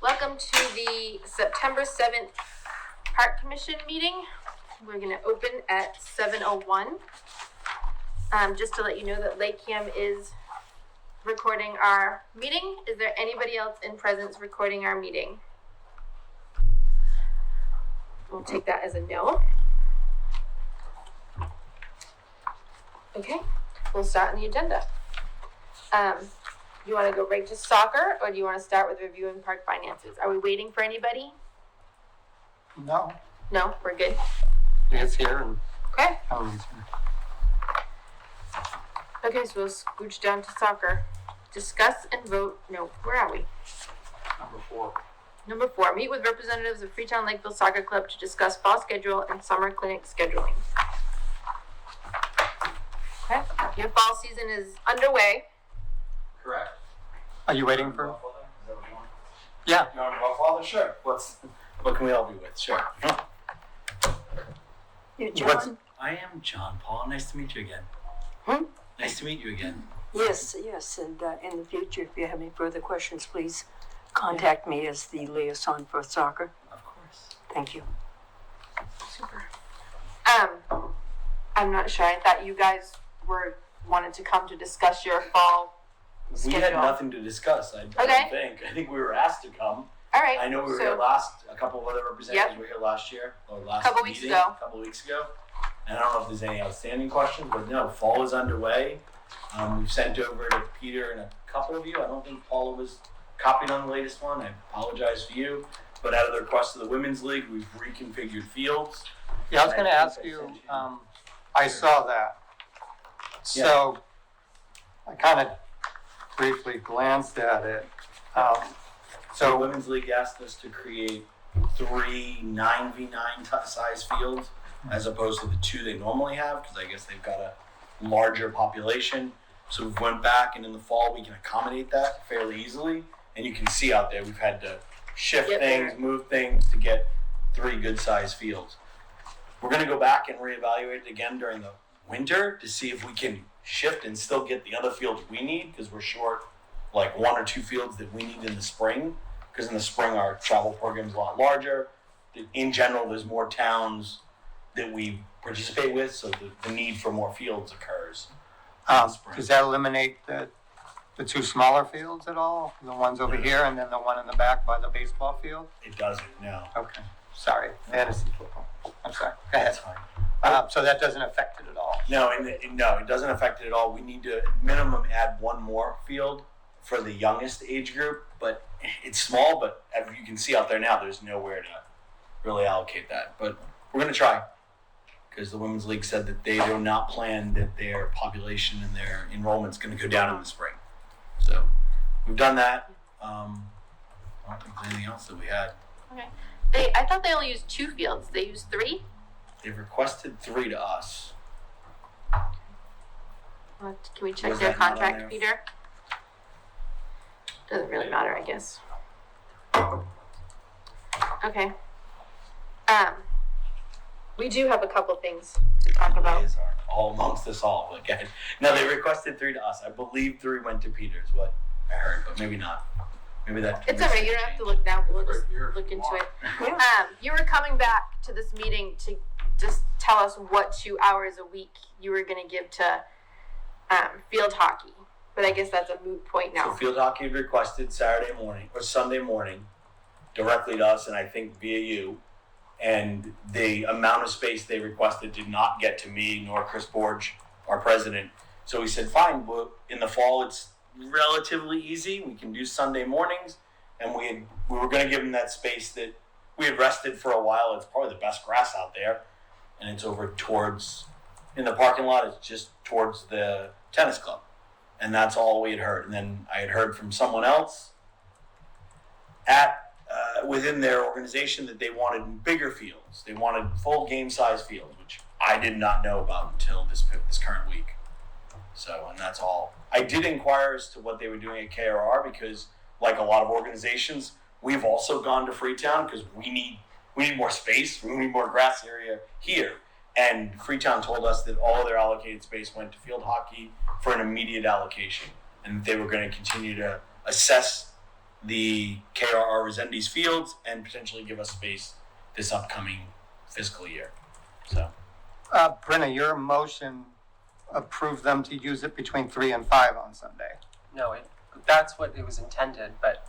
Welcome to the September 7th Park Commission meeting. We're going to open at 7:01. Just to let you know that LakeCAM is recording our meeting. Is there anybody else in presence recording our meeting? We'll take that as a no. Okay, we'll start on the agenda. You want to go right to soccer, or do you want to start with reviewing park finances? Are we waiting for anybody? No. No, we're good. It's here. And Okay. Helen's here. Okay, so we'll scooch down to soccer. Discuss and vote. No, where are we? Number four, meet with representatives of Freetown Lakeville Soccer Club to discuss fall schedule and summer clinic scheduling. Okay, your fall season is underway. Correct. Are you waiting for? Is that what you want? Yeah. You want to go father? Sure. What can we help you with? Sure. You're John? I am John Paul. Nice to meet you again. Nice to meet you again. Yes. And in the future, if you have any further questions, please contact me as the liaison for soccer. Of course. Thank you. Super. I'm not sure. I thought you guys wanted to come to discuss your fall schedule. We had nothing to discuss. I don't think. I think we were asked to come. All right. I know we were here a couple of other representatives were here last year, or last couple meeting, weeks ago. a couple of weeks ago. And I don't know if there's any outstanding questions, but no, fall is underway. We've sent over to Peter and a couple of you. I don't think Paula was copied on the latest one. I apologize for you. But out of the request of the Women's League, we've reconfigured fields. Yeah, I was going to ask you. I saw that. So I kind of briefly glanced at it. So the Women's League asked us to create 3 9v9 size fields as opposed to the 2 they normally have, because I guess they've got a larger population. So we went back, and in the fall we can accommodate that fairly easily. And you can see out there we've had to shift things, move things to get 3 good size fields. We're going to go back and reevaluate it again during the winter to see if we can shift and still get the other fields we need, because we're short like 1 or 2 fields that we need in the spring, because in the spring our travel program is a lot larger. In general, there's more towns that we participate with, so the need for more fields occurs. Does that eliminate the 2 smaller fields at all? The ones over here and then the one in the back by the baseball field? It doesn't, no. Okay. Sorry. Fantasy football. I'm sorry. Go ahead. That's fine. So that doesn't affect it at all? No, no, it doesn't affect it at all. We need to at minimum add 1 more field for the youngest age group, but it's small, but as you can see out there now, there's nowhere to really allocate that. But we're going to try, because the Women's League said that they do not plan that their population and their enrollment's going to go down in the spring. So we've done that. I don't think there's anything else that we had. Okay. I thought they only used 2 fields. They used 3? They've requested 3 to us. Can we check Was their that not on contract, there? Peter? Doesn't really matter, I guess. Okay. We do have a couple things to talk about. These are all amongst us all. But again, no, they requested 3 to us. I believe 3 went to Peter is what I heard, but maybe not. Maybe that. It's alright, you don't have to look now, we'll just look into it. You were coming back to this meeting to just tell us what 2 hours a week you were gonna give to field hockey. But I guess that's a moot point now. So field hockey requested Saturday morning or Sunday morning directly to us, and I think via you. And the amount of space they requested did not get to me nor Chris Borge, our president. So we said, fine, well, in the fall it's relatively easy. We can do Sunday mornings. And we were going to give them that space that we had rested for a while. It's probably the best grass out there. And it's over towards, in the parking lot, it's just towards the tennis club. And that's all we had heard. And then I had heard from someone else within their organization that they wanted bigger fields. They wanted full game size fields, which I did not know about until this current week. So, and that's all. I did inquire as to what they were doing at KRR, because like a lot of organizations, we've also gone to Freetown because we need more space. We need more grass area here. And Freetown told us that all of their allocated space went to field hockey for an immediate allocation, and they were going to continue to assess the KRR Resendes fields and potentially give us space this upcoming fiscal year. So, Brenna, your motion approved them to use it between 3 and 5 on Sunday. No, that's what it was intended, but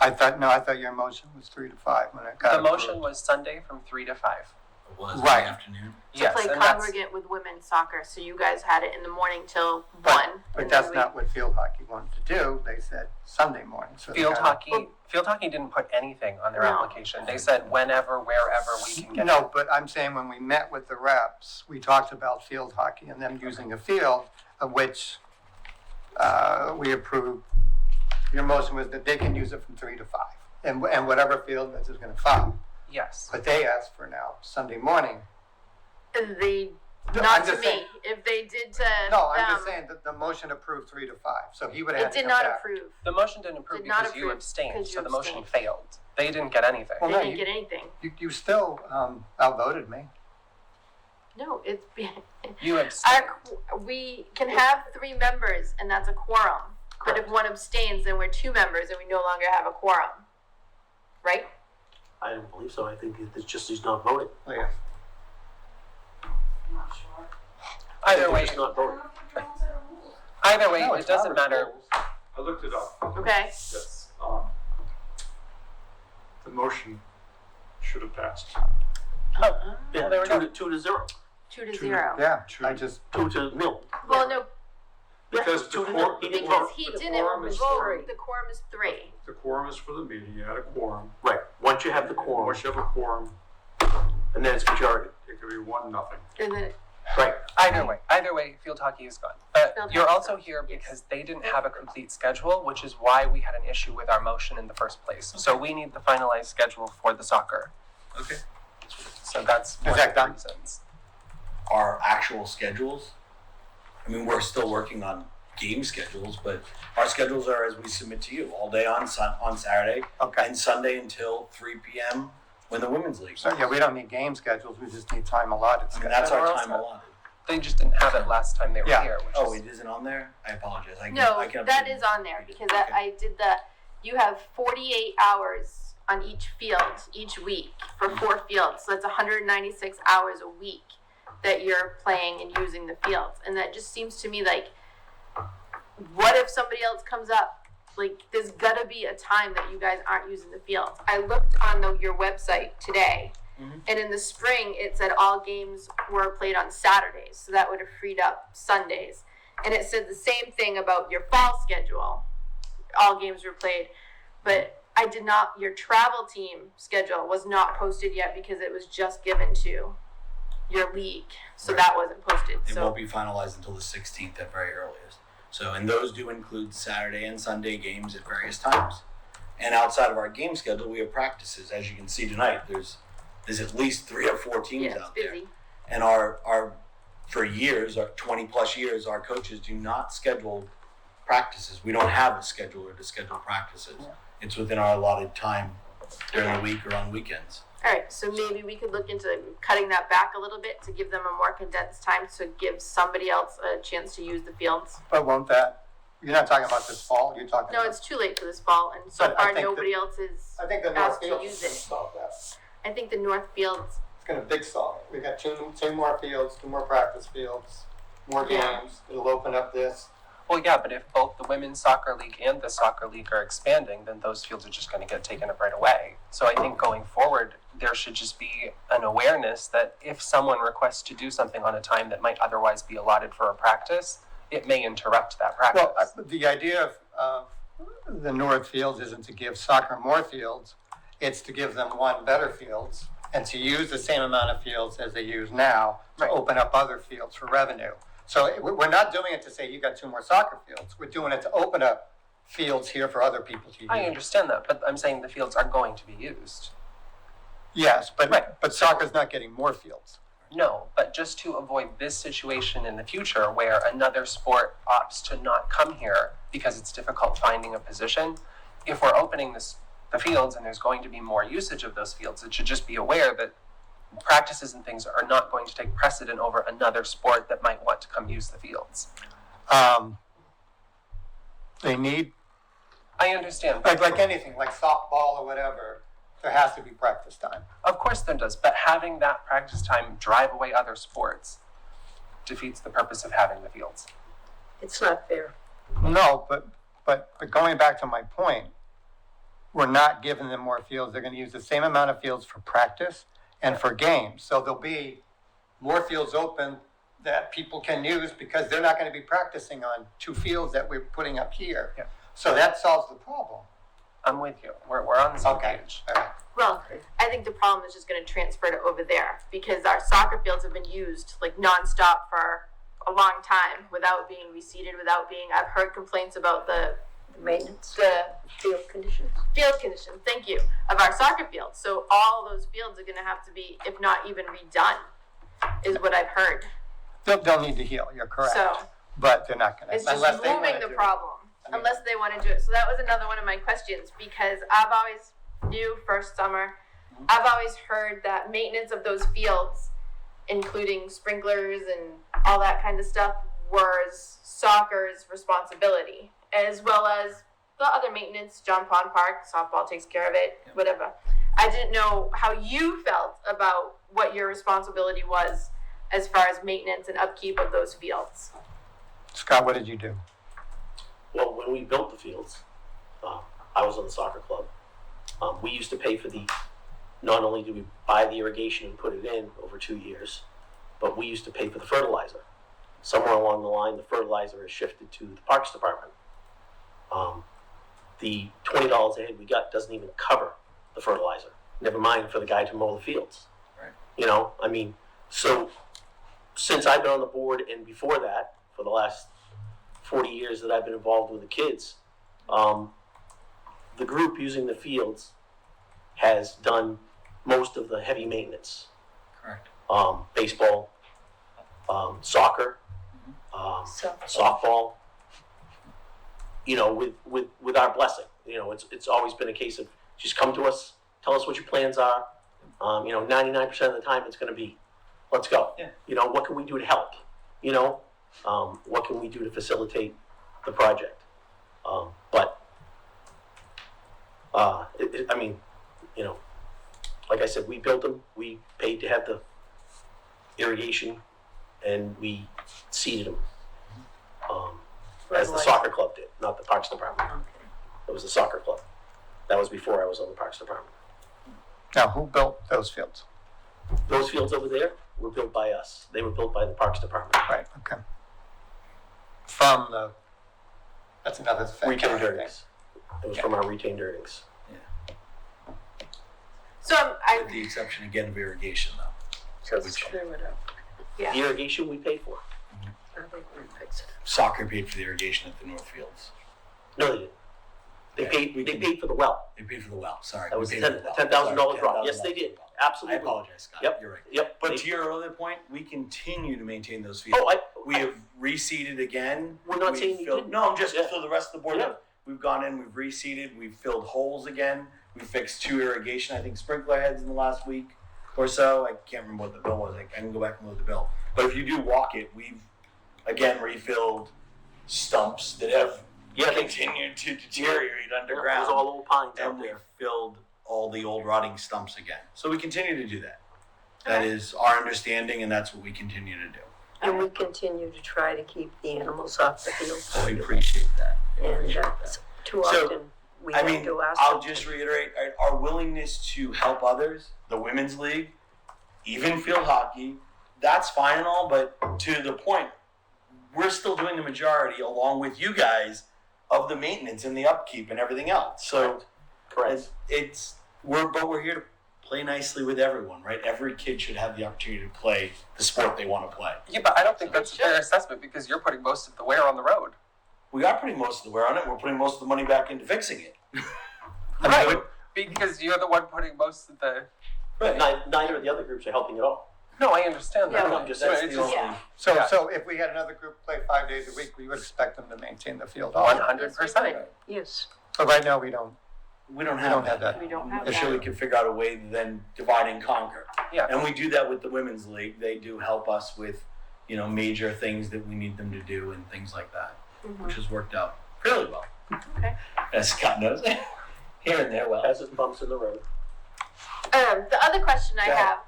I thought your motion was 3 to 5 when it got the approved. motion was Sunday from 3 to 5. it was Right. in the afternoon. To Yes, play and that's, congregate with women's soccer, so you guys had it in the morning till But- 1. But and that's then not what field hockey wanted to do. They said Sunday morning. So they field kinda- hockey. Field hockey didn't put anything on their No. application. They said whenever, wherever we can get No, it. but I'm saying when we met with the reps, we talked about field hockey and them using a field, of which we approved. Your motion was that they can use it from 3 to 5, and whatever field is going to follow. Yes. But they asked for now Sunday morning. they, No, not I'm to just me. saying- If they did to No, I'm them, just saying that the motion approved 3 to 5, so he would have it had to did come not back. approve. The motion didn't approve Did not because you approve abstained, because so you the motion abstained. failed. They didn't get anything. Well, They no, didn't get anything. You still outvoted me. No, it's You abstained. we can have 3 members, and that's a quorum. But if one abstains, then we're 2 members, and we no longer have a quorum. Right? I don't believe so. I think it's just he's not voting. Oh, yeah. Either way, He's not voting. No, it it's doesn't Robert's matter. rules. I looked it up. Okay. Yes. The motion should have passed. Oh, Yeah, there we go. 2 to 0. 2 to 0. Yeah, Two. I just, 2 to 0. Well, no, Because Two the to quorum, nil. He didn't because vote. he The didn't quorum is vote. three. The quorum is 3. the quorum is for the meeting, you had a quorum. Right. Once you have the quorum, Once you have a quorum, and then it's majority. it could be 1-0. And then Right. Either way, field hockey is gone. But Field you're hockey's also gone, here yes. because they didn't have a complete schedule, which is why we had an issue with our motion in the first place. So we need the finalized schedule for the soccer. Okay. So that's Is one that of the done? reasons. Our actual schedules, I mean, we're still working on game schedules, but our schedules are as we submit to you, all day on Saturday okay. and Sunday until 3 p.m. when the women's league So, starts. yeah, we don't need game schedules, we just need time allotted. I mean, that's our We're all time set. allotted. They just didn't have it last time they were Yeah. here. Which Oh, is, it isn't on there? I apologize. I no, can that update is it. on there because Okay. I did you have 48 hours on each field each week for 4 fields. So that's 196 hours a week that you're playing and using the fields. And that just seems to me like, what if somebody else comes up? Like, there's gotta be a time that you guys aren't using the field. I looked on your website today, Mhm. and in the spring, it said all games were played on Saturdays. So that would have freed up Sundays. And it said the same thing about your fall schedule. All games were played. But I did not, your travel team schedule was not posted yet because it was just given to your league. So Right. that wasn't posted. It So won't be finalized until the 16th at very earliest. So, and those do include Saturday and Sunday games at various times. And outside of our game schedule, we have practices. As you can see tonight, there's at least 3 or 4 teams yeah, it's out there. busy. And our for years, our 20 plus years, our coaches do not schedule practices. We don't have a scheduler to schedule practices. Yeah. It's within our allotted time during the week or on weekends. All right, so maybe we could look into cutting that back a little bit to give them a more condensed time to give somebody else a chance to use the fields. But won't that, you're not talking about this fall, you're talking No, about. it's too late for this fall, and so But I far think nobody else is. I think the asked North to Field use is gonna it. solve that. I think the North Fields. It's gonna big solve it. We got two more fields, 2 more practice fields, more Yeah. games. It'll open up this. well, yeah, but if both the women's soccer league and the soccer league are expanding, then those fields are just going to get taken up right away. So I think going forward, there should just be an awareness that if someone requests to do something on a time that might otherwise be allotted for a practice, it may interrupt that practice. Well, the idea of the North Fields isn't to give soccer more fields, it's to give them better fields and to use the same amount of fields as they use now to Right. open up other fields for revenue. So we're not doing it to say you got 2 more soccer fields. We're doing it to open up fields here for other people to use. I understand that, but I'm saying the fields are going to be used. Yes, Right. but soccer's not getting more fields. No, but just to avoid this situation in the future where another sport opts to not come here because it's difficult finding a position, if we're opening the fields and there's going to be more usage of those fields, it should just be aware that practices and things are not going to take precedent over another sport that might want to come use the fields. They need I understand. Like anything, like softball or whatever, there has to be practice time. Of course there does, but having that practice time drive away other sports defeats the purpose of having the fields. It's not fair. No, but going back to my point, we're not giving them more fields. They're gonna use the same amount of fields for practice and for games. So there'll be more fields open that people can use because they're not gonna be practicing on 2 fields that we're putting up here. Yeah. So that solves the problem. I'm with you. We're on the same Okay. page. All right. Well, I think the problem is just gonna transfer to over there, because our soccer fields have been used like nonstop for a long time without being reseeded, I've heard complaints about the Maintenance, field conditions, thank you, of our soccer fields. So all those fields are gonna have to be, if not even redone, is what I've heard. They'll need to heal, you're correct. So But they're not gonna. it's just unless they moving wanna the do it. problem, I mean- unless they wanna do it. So that was another one of my questions, because I've always knew first summer, I've always heard that maintenance of those fields, including sprinklers and all that kind of stuff, was soccer's responsibility, as well as the other maintenance. John Pond Park, softball takes care of it, whatever. I didn't know how you felt about what your responsibility was as far as maintenance and upkeep of those fields. Scott, what did you do? Well, when we built the fields, I was on the soccer club. We used to pay for not only did we buy the irrigation and put it in over 2 years, but we used to pay for the fertilizer. Somewhere along the line, the fertilizer has shifted to the Parks Department. The $20 a head we got doesn't even cover the fertilizer. Never mind for the guy to mow the fields. Right. You know, I mean, so since I've been on the board and before that, for the last 40 years that I've been involved with the kids, the group using the fields has done most of the heavy maintenance. Correct. Baseball, soccer, softball. You know, with our blessing. You know, it's always been a case of just come to us, tell us what your plans are. 99% of the time it's going to be, let's go. Yeah. You know, what can we do to help? You know, what can we do to facilitate the project? I mean, you know, like I said, we built them. We paid to have the irrigation, and we seeded them. As the soccer club did, not the Parks Department. It was the soccer club. That was before I was on the Parks Department. Now, who built those fields? Those fields over there were built by us. They were built by the Parks Department. Right, okay. That's another thing. Retained earnings. It was from our retained earnings. So With the exception again of irrigation though. so let's clear it up. Yeah. The irrigation we paid for. I think we're fixing it. Soccer paid for the irrigation at the North Fields. No, they didn't. They Yeah, paid. we They can- paid for the well. They paid for the well, sorry. That we was paid $10,000 for the well. Sorry, drop. Yes, they $10,000 did. for the well. Absolutely. I apologize, Scott. Yep. You're right. Yep. But They- to your earlier point, we continue to maintain those fields. Oh, We have reseeded again. We're not We've saying you filled- didn't. No, I'm just Yeah. for the rest of the board. Yeah. We've gone in, we've reseeded, we've filled holes again. We fixed 2 irrigation, I think sprinkler heads in the last week or so. I can't remember what the bill was. I can go back and look at the bill. But if you do walk it, we've again refilled stumps that have continued to deteriorate It underground. was all old pines out And we there. filled all the old rotting stumps again. So we continue to do that. That Okay. is our understanding, and that's what we continue to do. And we continue to try to keep the animals off the field. So we appreciate that. We And appreciate that. too So, often, we I have mean, to ask I'll them just to. reiterate our willingness to help others, the women's league, even field hockey, that's fine and all, but to the point, we're still doing the majority along with you guys of the maintenance and the upkeep and everything else. So Correct. we're here to play nicely with everyone, right? Every kid should have the opportunity to play the sport they want to play. Yeah, but I don't think that's a fair assessment because you're putting most of the wear on the road. We are putting most of the wear on it. We're putting most of the money back into fixing it. Right. Because you're the one putting most of the. Neither of the other groups are helping at all. No, I understand that. Yeah. I'm just, That's it's the just only. So, Yeah. so if we had another group play 5 days a week, we would expect them to maintain the field also. 100%. Yes. But right now, we don't. We don't We have don't that. have that. We don't have I'm sure we that. can figure out a way to then divide and conquer. Yeah. And we do that with the women's league. They do help us with, major things that we need them to do and things like that, Mhm. which has worked out fairly well. As Scott knows. Here and there, well. Has its bumps in the road. The other question I Go ahead. have,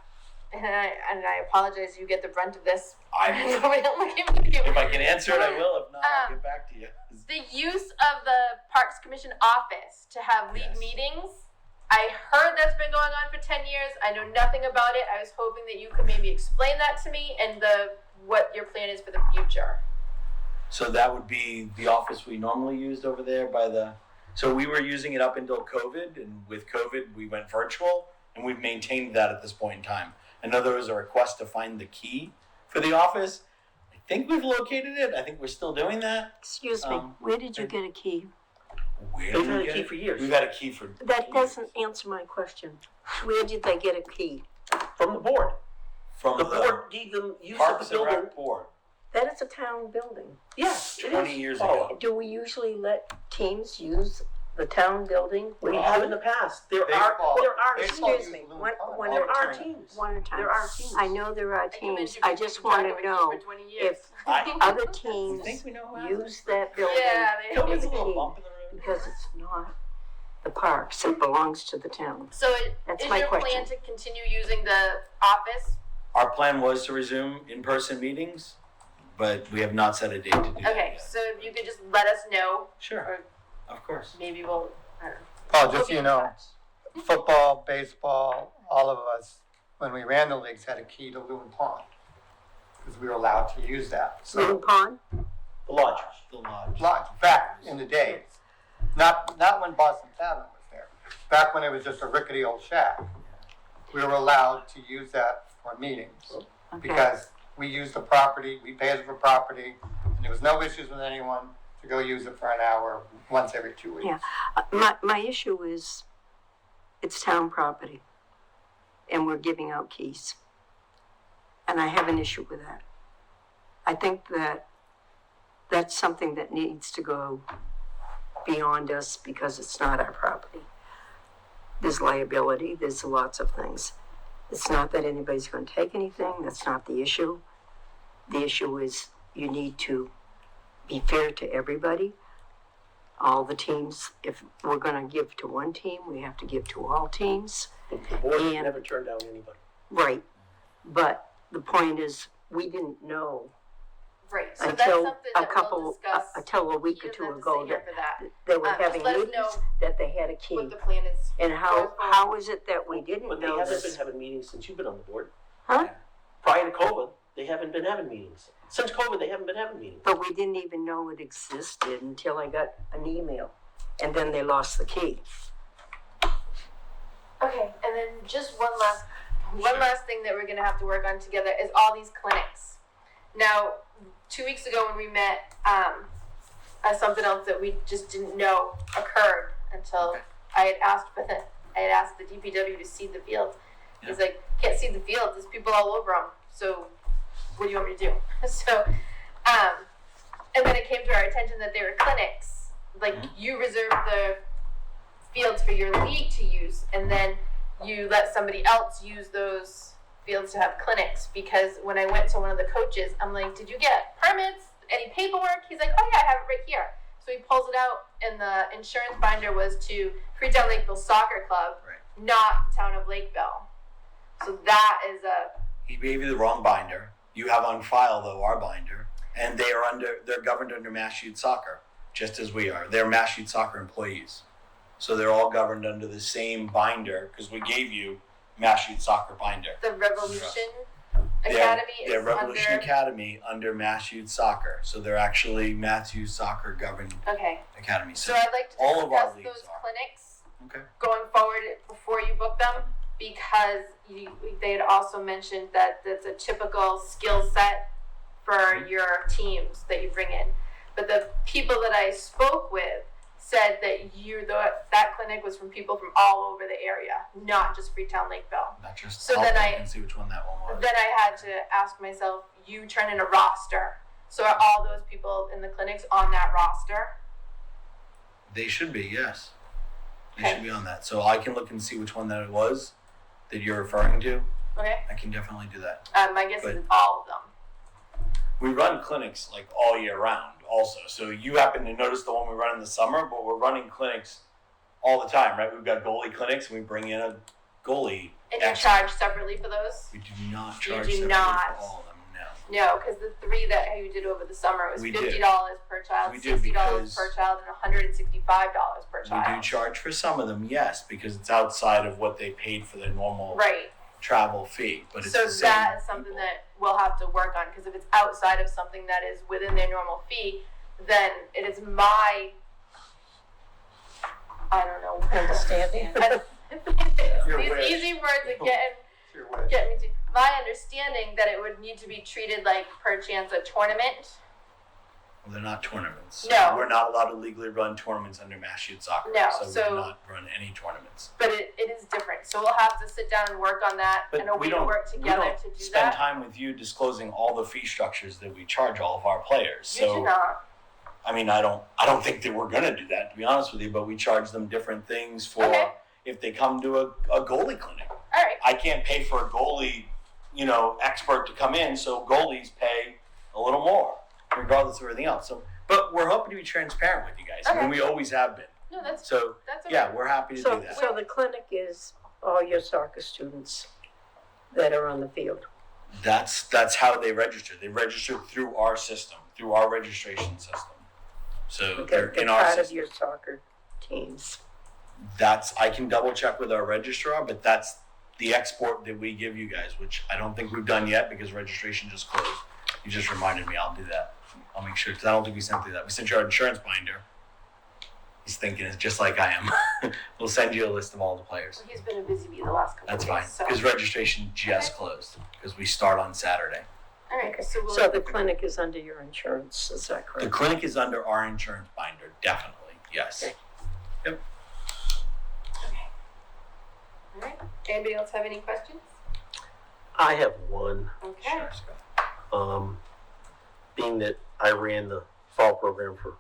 and I apologize, you get the brunt of this. I, Nobody look at me. if I can answer it, I will. If not, I'll get back to you. The use of the Parks Commission office to have league Yes. meetings, I heard that's been going on for 10 years. I know nothing about it. I was hoping that you could maybe explain that to me and what your plan is for the future. So that would be the office we normally used over there by the. So we were using it up until COVID, and with COVID, we went virtual, and we've maintained that at this point in time. I know there was a request to find the key for the office. I think we've located it. I think we're still doing that. Excuse me, where did you get a key? Where They've did we had a get key it? for years. We've had a key for. That years. doesn't answer my question. Where did they get a key? From the board. From The board gave them use of the Parks and building. Rec board That is a town building. Yeah, it 20 is. years Oh, ago. Do we usually let teams use the town building? We have in the past. There Baseball. are Baseball teams. Excuse me, uses Blue one Pond. There at a are time. teams. One at a time. There are teams. I know there are I commend teams. you I for just keeping want track to of it know for 20 years. if I- other You teams think we know who has use that building Yeah, Don't they, we the a little key. bump in the road? because it's not the parks. It belongs to the town. so That's is my your question. plan to continue using the office? Our plan was to resume in-person meetings, but we have not set a date to do that Okay, yet. so if you could just let us know, Sure, or of course. maybe we'll, I don't know. Oh, We'll just be so you in know, touch. football, baseball, all of us, when we ran the leagues, had a key to Loon Pond. Because we were allowed to use that. Little So, pond? The lodge. The lodge. back in the days, not when Boston Tavern was there, back when it was just a rickety old shack, we were allowed to use that for meetings. Okay. Because we used the property, we paid for property, and there was no issues with anyone to go use it for an hour once every 2 weeks. Yeah. My issue is it's town property and we're giving out keys. And I have an issue with that. I think that that's something that needs to go beyond us because it's not our property. There's liability, there's lots of things. It's not that anybody's going to take anything, that's not the issue. The issue is you need to be fair to everybody. All the teams, if we're going to give to one team, we have to give to all teams. The board And- never turned down anybody. Right. But the point is, we didn't know Right, so that's until something a that we'll couple, discuss. until a week or You two don't have to ago sit here that for that. they were Just having let us meetings, know that they had a key. What the plan is. And how is it that we didn't But they know haven't this? been having meetings since you've been on the board. Huh? Prior to COVID, they haven't been having meetings. Since COVID, they haven't been having meetings. But we didn't even know it existed until I got an email. And then they lost the key. Okay, and then just one last thing that we're gonna have to work on together is all these clinics. Now, 2 weeks ago when we met, something else that we just didn't know occurred until I had asked the DPW to seed the fields. He's like, can't seed the fields, there's people all over them, so what do you want me to do? So, and then it came to our attention that there were clinics, like you reserved the fields for your league to use, and then you let somebody else use those fields to have clinics. Because when I went to one of the coaches, I'm like, did you get permits, any paperwork? He's like, oh yeah, I have it right here. So he pulls it out, and the insurance binder was to Freetown Lakeville Soccer Club, Right. not the town of Lakeville. So that is He gave you the wrong binder. You have on file though our binder, and they're governed under Mass Youth Soccer, just as we are. They're Mass Youth Soccer employees, so they're all governed under the same binder because we gave you Mass Youth Soccer binder. the Revolution They're Academy they're is Revolution under. Academy under Mass Youth Soccer, so they're actually Mass Youth Soccer governed Okay, academy. so I'd like to all of our discuss leagues those are. clinics Okay. going forward before you book them, because they had also mentioned that that's a typical skill set for your teams that you bring in. But the people that I spoke with said that that clinic was from people from all over the area, not just Freetown Lakeville. Not just. So I'll then look I- and see which one that one was. Then I had to ask myself, you turn in a roster. So are all those people in the clinics on that roster? They should be, yes. They Okay. should be on that. So I can look and see which one that it was that you're referring to. Okay. I can definitely do that. My guess is But- it's all of them. We run clinics like all year round. also. So you happen to notice the one we run in the summer, but we're running clinics all the time, right? We've got goalie clinics and we bring in a goalie. And you expert. charge separately for those? We do not You charge do separately not. for all of them, no. No, because the 3 that you did over the summer was We $50 did. per child, We did $60 because- per child, and $165 per child. We do charge for some of them, yes, because it's outside of what they paid for their normal Right. travel fee. But it's So the same that is something people. that we'll have to work on, because if it's outside of something that is within their normal fee, then it is my, I don't know. Understanding. Your These wish. easy words are getting It's your wish. get me to my understanding that it would need to be treated like perchance a tournament. Well, they're not tournaments. No. We're not allowed to legally run tournaments under Mass Youth Soccer. No, So we so- do not run any tournaments. But it is different. So we'll have to sit down and work on that But and a we way to don't, work we together don't to do spend that. time with you disclosing all the fee structures that we charge all of our players. You So do not. I mean, I don't think that we're gonna do that, to be honest with you. But we charge them different things for Okay. if they come to a goalie clinic. All right. I can't pay for a goalie, expert to come in, so goalies pay a little more, regardless of everything else. So, but we're hoping to be transparent with you guys. I mean, Okay. we always have been. No, that's So okay. yeah, we're happy to do So, that. so the clinic is all your soccer students that are on the field. That's how they register. They register through our system, through our registration system. So they're They're in our part of system. your soccer teams. I can double check with our registrar, but that's the export that we give you guys, which I don't think we've done yet because registration just closed. You just reminded me. I'll do that. I'll make sure because I don't think we sent you that. We sent you our insurance binder. He's thinking it's just like I am. We'll send you a list of all the players. He's been a busy bee the last couple That's of fine days. So. because registration just closed because we start on Saturday. All right. So we'll. So the clinic is under your insurance, is that The correct? clinic is under our insurance binder, definitely. Yes. Okay. All right. Anybody else have any questions? I have one. Okay. Sure, Scott. Being that I ran the fall program for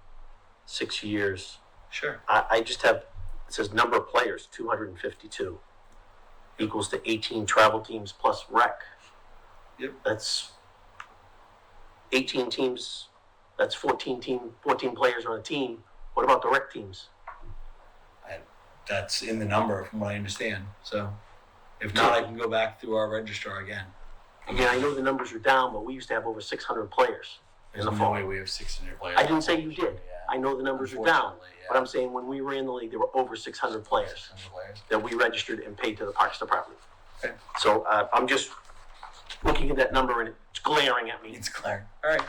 6 years, Sure. I just have, it says number of players, 252, equals to 18 travel teams plus rec. Yep. That's 18 teams, that's 14 players on a team. What about the rec teams? That's in the number from what I understand. So if not, I can go back through our registrar again. Again, I know the numbers are down, but we used to have over 600 players in There's the no fall. way we have 600 players. I didn't say you did. Yeah. I know the numbers are down, Unfortunately, yeah. but I'm saying when we ran the league, there were over 600 players 600 players. that we registered and paid to the Parks Department. Okay. So I'm just looking at that number and it's glaring at me. It's clear. All right.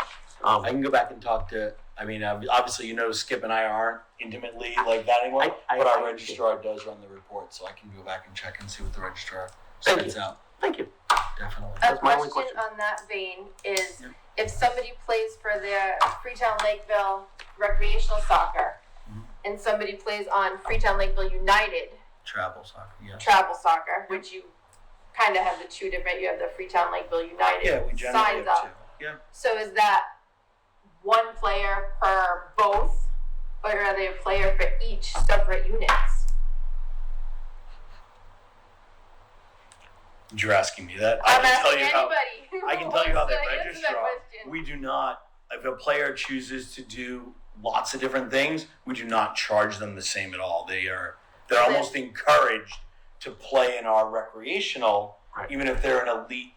I can go back and talk to. I mean, obviously, Skip and I aren't intimately like that anymore. I but our understand. registrar does run the report, so I can go back and check and see what the registrar Thank sends you. out. Thank you. Definitely. A That's my only question question. on that vein is Yep. if somebody plays for their Freetown Lakeville recreational soccer Mhm. and somebody plays on Freetown Lakeville United Travel soccer. Yeah. travel soccer, which you kind of have the two different, you have the Freetown Lakeville United Yeah, we generally signs have up. two. Yeah. So is that one player per both, or are they a player for each separate units? You're asking me that. I'm I can tell asking you how. anybody. who I can tell you how wants they to answer that register. question. We do not. If a player chooses to do lots of different things, we do not charge them the same at all. They're almost encouraged to play in our recreational, Right. even if they're an elite,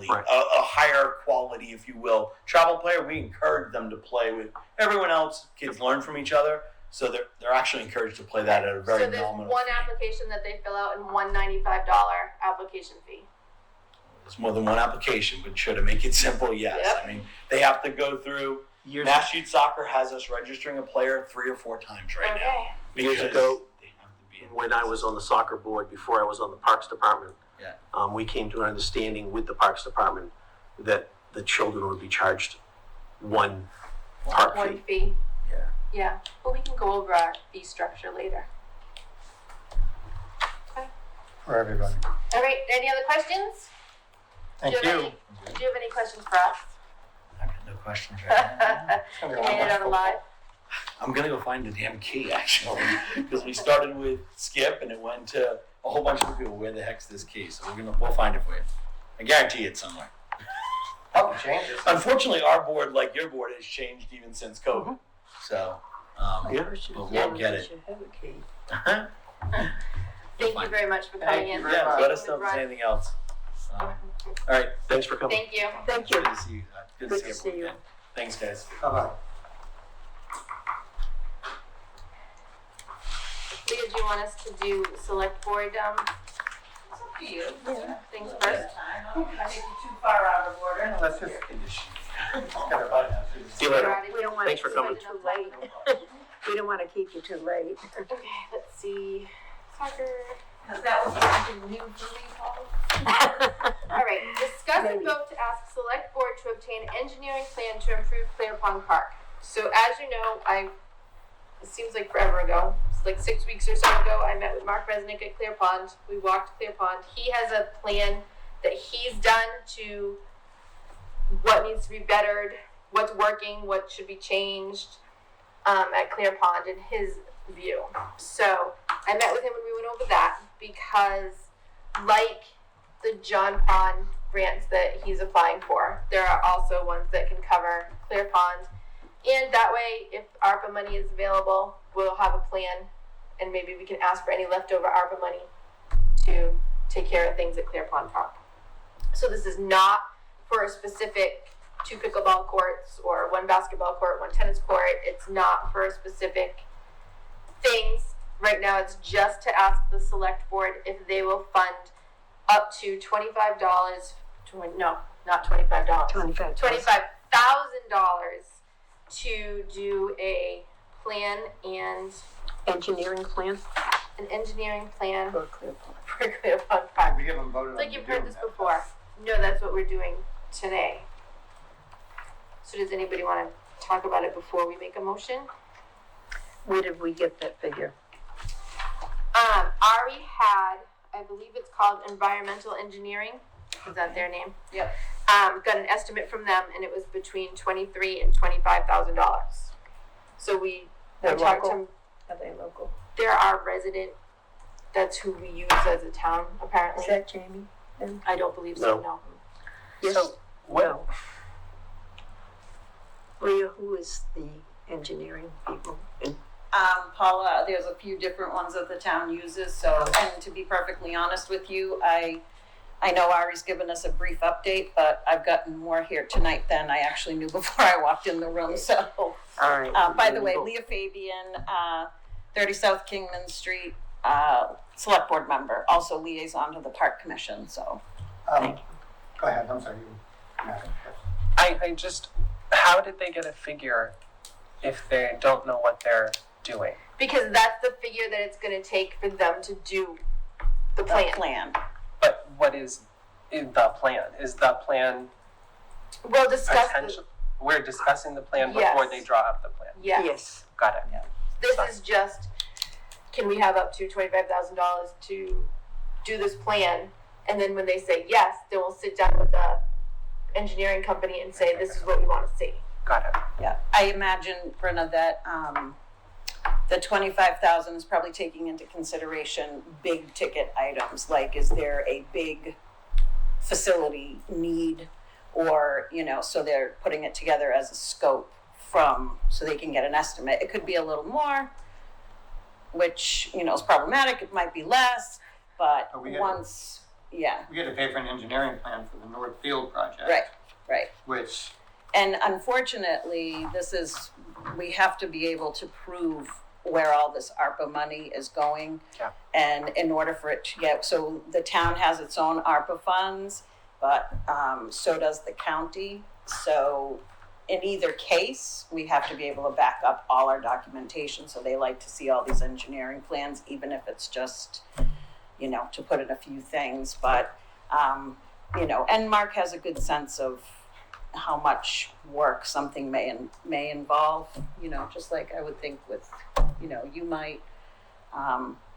Right. a higher quality, if you will, travel player. We encourage them to play with everyone else. Kids learn from each other, so they're actually encouraged to play that at a very So there's nominal one fee. application that they fill out and one $95 application fee. It's more than one application, but sure, to make it simple, yes. Yep. I mean, they have to go through. Years, Mass Youth Soccer has us registering a player 3 or 4 times right now. Okay. Years because ago, they have to be in when I was on the soccer board, before I was on the Parks Department, Yeah. we came to an understanding with the Parks Department that the children would be charged one park One fee. fee. Yeah. Yeah. Well, we can go over our fee structure later. For everybody. All right. Any other questions? Thank do you. you. Do you have any questions for us? I've got no questions right now. You made it out alive. I'm gonna go find the damn key actually, because we started with Skip and it went to a whole bunch of people. Where the heck's this key? So we'll find it for you. I guarantee it's somewhere. Nothing changes. Unfortunately, our board, like your board, has changed even since COVID. So, Yeah. but we'll get it. Thank you very much for coming in. very Yeah, much. let us know if there's anything else. All right, Thanks for coming. Thank you. Thank you. good to see you. Good to Good see to see everyone you. again. Thanks, guys. Bye-bye. Leah, do you want us to do select board, You. things first? I don't take you too far out of order. Let's just. See you later. We don't want to Thanks for keep you coming. too late. We don't want to keep you too late. Okay, let's see. Soccer. Because that was something new for me, Paul. All right, discuss and Maybe. vote to ask select board to obtain engineering plan to improve Clear Pond Park. So as you know, it seems like forever ago, it's like 6 weeks or so ago, I met with Mark Resnick at Clear Pond. We walked Clear Pond. He has a plan that he's done to what needs to be bettered, what's working, what should be changed at Clear Pond in his view. So I met with him and we went over that because like the John Pond grants that he's applying for, there are also ones that can cover Clear Pond. And that way, if ARPA money is available, we'll have a plan and maybe we can ask for any leftover ARPA money to take care of things at Clear Pond Park. So this is not for a specific 2 pickleball courts or 1 basketball court, 1 tennis court. It's not for specific things. Right now, it's just to ask the select board if they will fund up to $25. No, not $25. $25,000 to do a plan and Engineering plan an engineering plan for Clear Pond. for Clear Pond Park. We haven't voted on. It's like you've heard this before. No, that's what we're doing today. So does anybody want to talk about it before we make a motion? Where did we get that figure? Ari had, I believe it's called environmental engineering. Is that their name? Yep. Got an estimate from them, and it was between $23,000 and $25,000. So we They're talked to local? Are they local? they're our resident. That's who we use as a town, apparently. Is that Jamie? I don't believe so. No. No. Yes. So what, No. Leah, who is the engineering people? Paula, there's a few different ones that the town uses, so, and to be perfectly honest with you, I know Ari's given us a brief update, but I've gotten more here tonight than I actually knew before I walked in the room, so. All right. By the way, Leah Fabian, 30 South Kingman Street, select board member, also liaison to the park commission, so. Go ahead, I'm sorry. I just, how did they get a figure if they don't know what they're doing? Because that's the figure that it's going to take for them to do the plan. The plan. But what is in the plan? Is the plan We'll discuss the, potential? We're discussing the plan before Yes. they draw up the plan. yes. Got it. This is just, can we have up to $25,000 to do this plan? And then when they say yes, then we'll sit down with the engineering company and say, this is what we want to see. Got it. Yeah, I imagine, Brenna, that the 25,000 is probably taking into consideration big ticket items, like is there a big facility need, or, you know, so they're putting it together as a scope so they can get an estimate. It could be a little more, which, you know, is problematic, it might be less, but But we had- once, yeah, We had to pay for an engineering plan for the North Field project. right. Which, And unfortunately, we have to be able to prove where all this ARPA money is going. Yeah. And in order for it to get, so the town has its own ARPA funds, but so does the county. So in either case, we have to be able to back up all our documentation. So they like to see all these engineering plans, even if it's just, you know, to put in a few things. But, you know, and Mark has a good sense of how much work something may involve, you know, just like I would think with, you know, you might.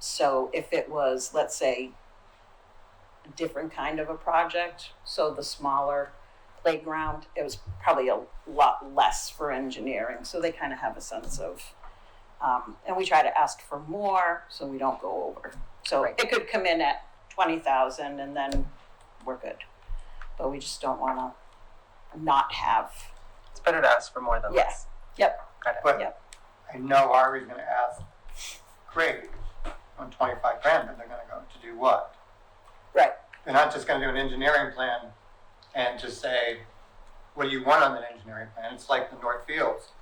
So if it was, let's say, a different kind of a project, so the smaller playground, it was probably a lot less for engineering. So they kind of have a sense of, and we try to ask for more so we don't go over. So Right. it could come in at 20,000 and then we're good. But we just don't want to not have, It's better to ask for more than Yeah. less. Yep. Got it. But Yep. I know Ari's gonna ask Craig on 25 grand, but they're gonna go to do what? right, They're not just gonna do an engineering plan and just say, what do you want on that engineering plan? It's like the North Fields.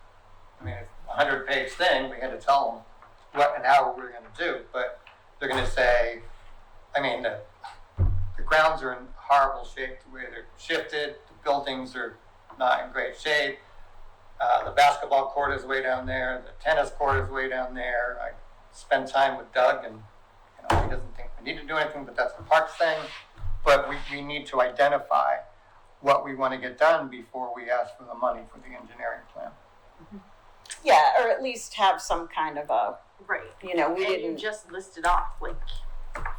I mean, it's a 100-page thing, we had to tell them what and how we were gonna do, but they're gonna say, I mean, the grounds are in horrible shape, the way they're shifted, the buildings are not in great shape. The basketball court is way down there, the tennis court is way down there. I spend time with Doug and, he doesn't think we need to do anything, but that's the parks thing. But we need to identify what we want to get done before we ask for the money for the engineering plan. yeah, or at least have some kind of a, Right. we And you didn't, just listed off like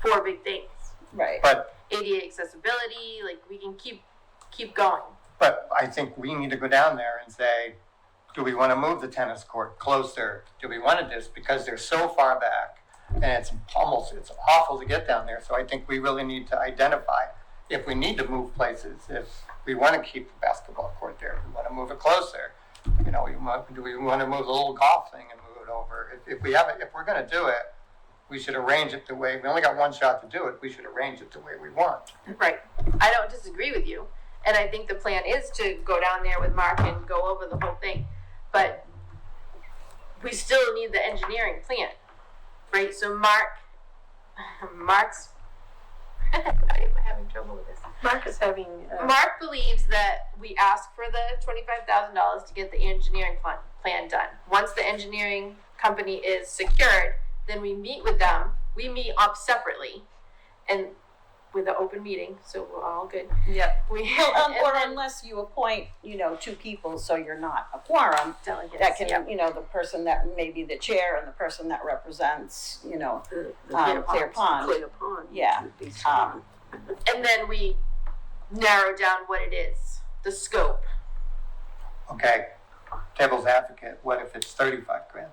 4 big things. right, But ADA accessibility, like we can keep going. But I think we need to go down there and say, do we want to move the tennis court closer? Do we want to do this? Because they're so far back and it's awful to get down there. So I think we really need to identify if we need to move places, if we want to keep the basketball court there, if we want to move it closer. Do we want to move the little golf thing and move it over? If we're going to do it, we should arrange it the way, we only got one shot to do it. We should arrange it the way we want. Right. I don't disagree with you. And I think the plan is to go down there with Mark and go over the whole thing. But we still need the engineering plan, right? So Mark's, I'm having trouble with this. Mark is having, Mark believes that we ask for the $25,000 to get the engineering plan done. Once the engineering company is secured, then we meet with them. We meet up separately and with an open meeting, so we're all good. yep. We Or and then unless you appoint, 2 people, so you're not a quorum, delegates, that can, yep. the person that may be the chair and the person that represents, the Clear Pond. Clear Pond. Yeah. Would be Um, And then we narrow down what it is, the scope. Okay, devil's advocate, what if it's 35 grand?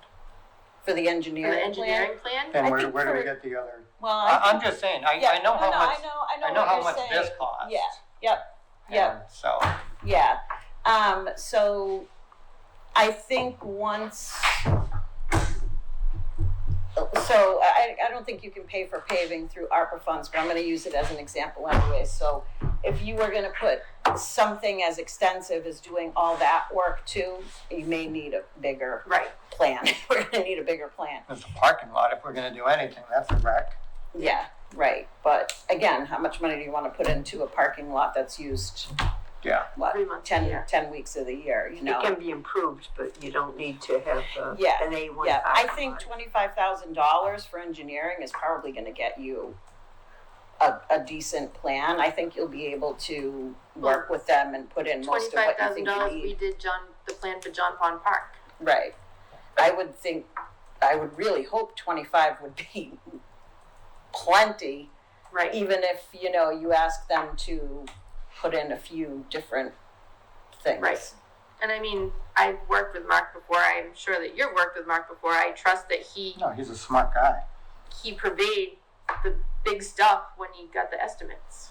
for the For engineering the plan. engineering plan. Then I where think do we for- get the other? Well, I'm just saying, I know how much, I know I know what how you're much saying. this costs. Yeah, yep, yep. And so, yeah. So I think once, so I don't think you can pay for paving through ARPA funds, but I'm gonna use it as an example anyway. So if you were gonna put something as extensive as doing all that work too, you may need a bigger Right. plan. We're gonna need a bigger plan. there's a parking lot, if we're gonna do anything, that's a wreck. Yeah, right. But again, how much money do you wanna put into a parking lot that's used, Yeah, what, 3 months, 10 yeah. weeks of the year, It can be improved, but you don't need to have Yeah, an A1. Yeah, I parking think lot. $25,000 for engineering is probably gonna get you a decent plan. I think you'll be able to work with them and put in most of what you think you $25,000. need. We did the plan for John Pond Park. Right. I would really hope 25 would be plenty, Right. even if, you ask them to put in a few different things. Right. And I mean, I've worked with Mark before. I'm sure that you've worked with Mark before. I trust that he no, he's a smart guy. purveyed the big stuff when he got the estimates.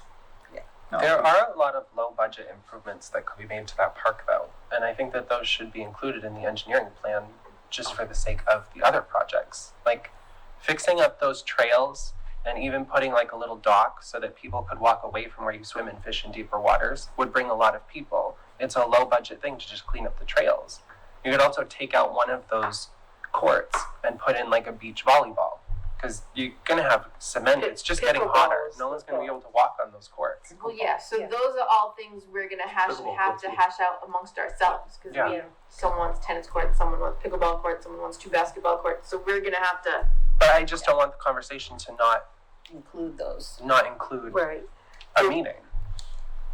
No, There are a lot of low budget improvements that could be made to that park though, and I think that those should be included in the engineering plan just for the sake of the other projects. Like fixing up those trails and even putting like a little dock so that people could walk away from where you swim and fish in deeper waters would bring a lot of people. It's a low budget thing to just clean up the trails. You could also take out one of those courts and put in like a beach volleyball. Because you're gonna have cement, it's just getting Pickleball hotter. is No one's the gonna be able to walk on those courts. Well, yeah. So Yeah. those are all things we're gonna have Pickleball to courts, yeah. hash out amongst ourselves because Yeah. we have someone wants tennis court, someone wants pickleball court, someone wants 2 basketball courts. So we're gonna have to. But I just don't want the conversation to Include those. not include Right. a meeting.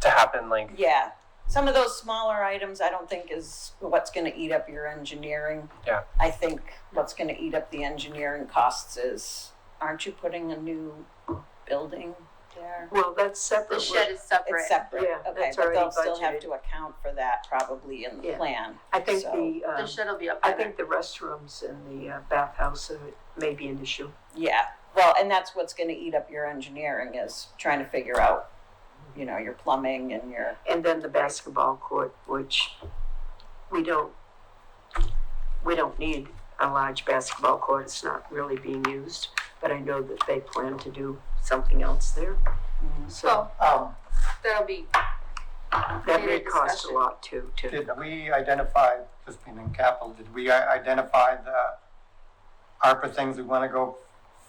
To happen like, Yeah. Some of those smaller items I don't think is what's gonna eat up your engineering. Yeah. I think what's gonna eat up the engineering costs is, aren't you putting a new building there? Well, that's separate. The shed is separate. It's separate, Yeah, okay, that's but they'll already still have budgeted. to account for that probably in the Yeah. plan. I think So, The shed will be up I there. think the restrooms and the bathhouse may be an issue. Yeah, well, and that's what's gonna eat up your engineering is trying to figure out, your plumbing and your, And then the basketball court, which we don't need a large basketball court. It's not really being used, but I know that they plan to do something else there. So That'll be, that may later cost a discussion. lot too. Did we identify, just being in capital, did we identify the ARPA things we want to go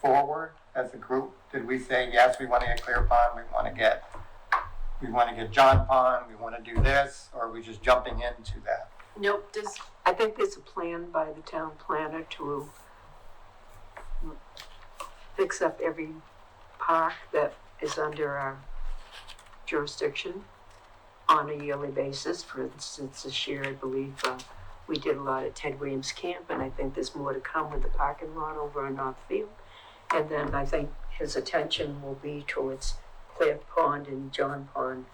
forward as a group? Did we say, yes, we want to get Clear Pond, we want to get John Pond, we want to do this, or are we just jumping into that? nope, does, I think there's a plan by the town planner to fix up every park that is under our jurisdiction on a yearly basis. For instance, this year, I believe, we did a lot at Ted Williams Camp, and I think there's more to come with the parking lot over in Northfield. And then I think his attention will be towards Clear Pond and John Pond.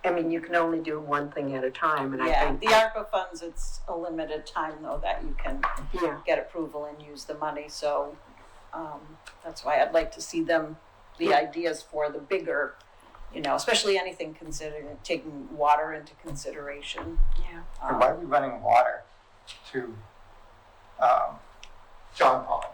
I mean, you can only do one thing at a time, and I yeah, think. the ARPA funds, it's a limited time though that you can Yeah, get approval and use the money, so, that's why I'd like to see the Yeah. ideas for the bigger, especially anything considering, taking water into consideration. yeah. And why are we running water to John Pond?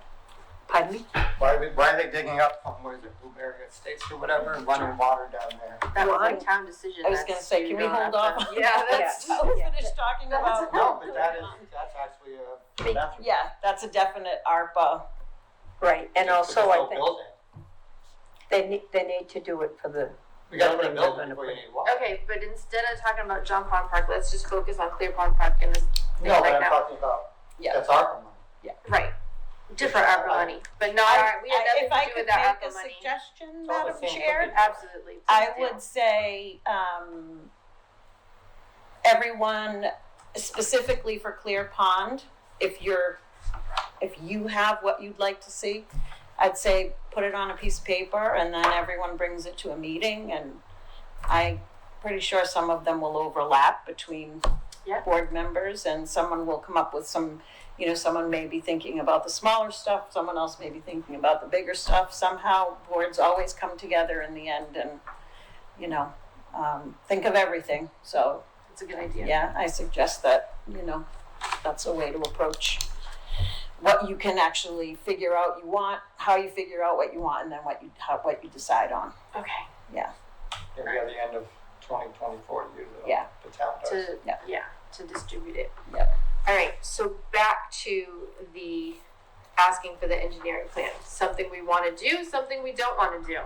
Pardon me? Why are they digging up from, what is it, Blueberry Estates or whatever, and running water down there? that was Well, a town decision. I was gonna That's- say, you can we don't hold have off? to- Yeah, that's, I'll finish talking about. No, but that's actually a bathroom. Yeah, that's a definite ARPA. Right, and also There's I no think building. they need to do it for the We gotta put a building they're building gonna before you put. need water. okay, but instead of talking about John Pond Park, let's just focus on Clear Pond Park and this thing No, but right I'm now. talking about, Yeah. that's ARPA money. Right, different ARPA money, but not our, we had nothing If I to do could with that make a ARPA money. suggestion, It's all the Madam same Chair, cookie. Absolutely. I please do. would say, everyone, specifically for Clear Pond, if you have what you'd like to see, I'd say put it on a piece of paper and then everyone brings it to a meeting, and I'm pretty sure some of them will overlap between Yeah. board members, and someone will come up with some, someone may be thinking about the smaller stuff, someone else may be thinking about the bigger stuff. Somehow boards always come together in the end and, think of everything. So, It's a good idea. yeah, I suggest that, that's a way to approach what you can actually figure out you want, how you figure out what you want, and then what you decide on. Okay, Maybe at the end of 2024 to use it. Yeah. The town does. to, Yeah. yeah, to distribute it. Yep. All right, so back to the asking for the engineering plan. Something we want to do, something we don't want to do.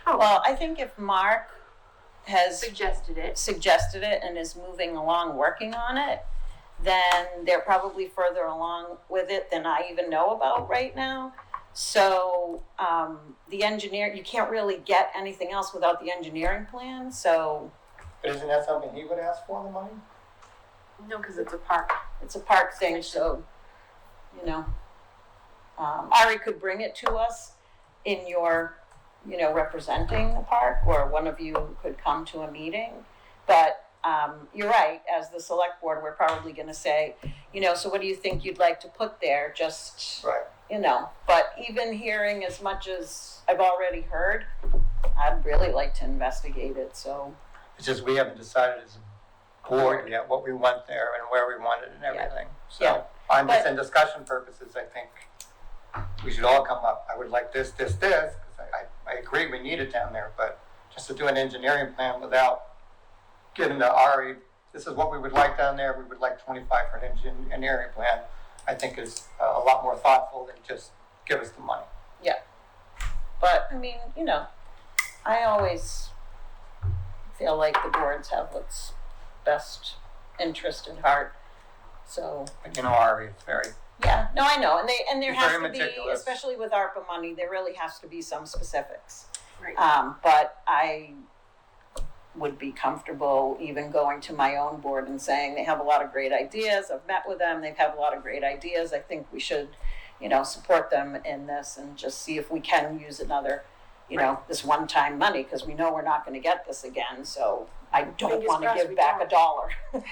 Well, I think if Mark has Suggested it. suggested it and is moving along working on it, then they're probably further along with it than I even know about right now. So, the engineer, you can't really get anything else without the engineering plan, so But isn't that something he would ask for, the money? No, because it's a park. it's a park thing, so, Ari could bring it to us in your, representing the park, or one of you could come to a meeting. But, you're right, as the select board, we're probably gonna say, so what do you think you'd like to put there, just, Right. but even hearing as much as I've already heard, I'd really like to investigate it, so, It's just we haven't decided as a board yet what we want there and where we want it and everything. Yeah. So I'm just But- in discussion purposes, I think we should all come up, I would like this, because I agree we need it down there, but just to do an engineering plan without giving to Ari, this is what we would like down there, we would like 25 for an engineering plan, I think is a lot more thoughtful than just give us the money. but, I mean, I always feel like the boards have what's best interest at heart, so, But Ari, it's very, yeah, no, I know, and there He's has very to be, meticulous. especially with ARPA money, there really has to be some specifics. Right. But I would be comfortable even going to my own board and saying they have a lot of great ideas. I've met with them, they've had a lot of great ideas. I think we should, support them in this and just see if we can use another, this one-time money, because we know we're not gonna get this again, so I don't Fingers wanna crossed we give back don't. $1,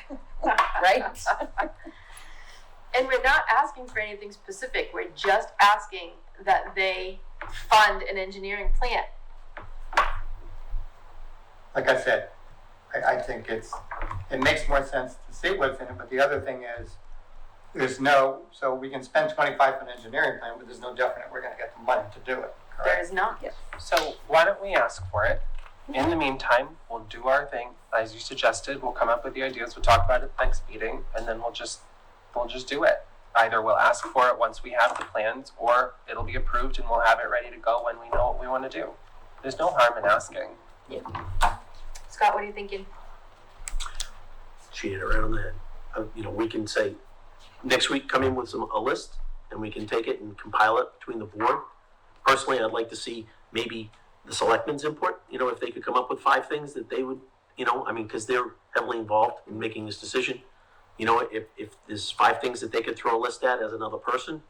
right? And we're not asking for anything specific, we're just asking that they fund an engineering plan. like I said, I think it makes more sense to see what's in it, but the other thing is, so we can spend 25 on an engineering plan, but there's no definite we're gonna get the money to do it, There correct? is not. So why don't we ask for it? In the meantime, we'll do our thing, as you suggested, we'll come up with the ideas, we'll talk about it next meeting, and then we'll just do it. Either we'll ask for it once we have the plans, or it'll be approved and we'll have it ready to go when we know what we wanna do. There's no harm in asking. Scott, what are you thinking? She hit it right on the head. We can say, next week, come in with a list, and we can take it and compile it between the board. Personally, I'd like to see maybe the selectmen's input, if they could come up with 5 things that they would, because they're heavily involved in making this decision. If there's 5 things that they could throw a list at as another person,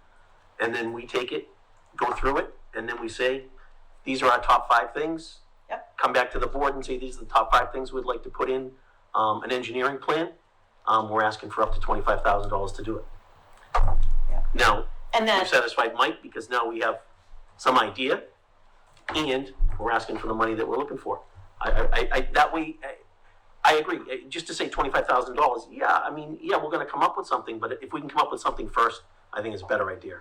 and then we take it, go through it, and then we say, these are our top 5 things. Yep. Come back to the board and say, these are the top 5 things we'd like to put in an engineering plan. We're asking for up to $25,000 to do it. Yeah. Now, And then, we've satisfied Mike because now we have some idea, and we're asking for the money that we're looking for. That way, I agree. Just to say $25,000, we're going to come up with something, but if we can come up with something first, I think it's a better idea,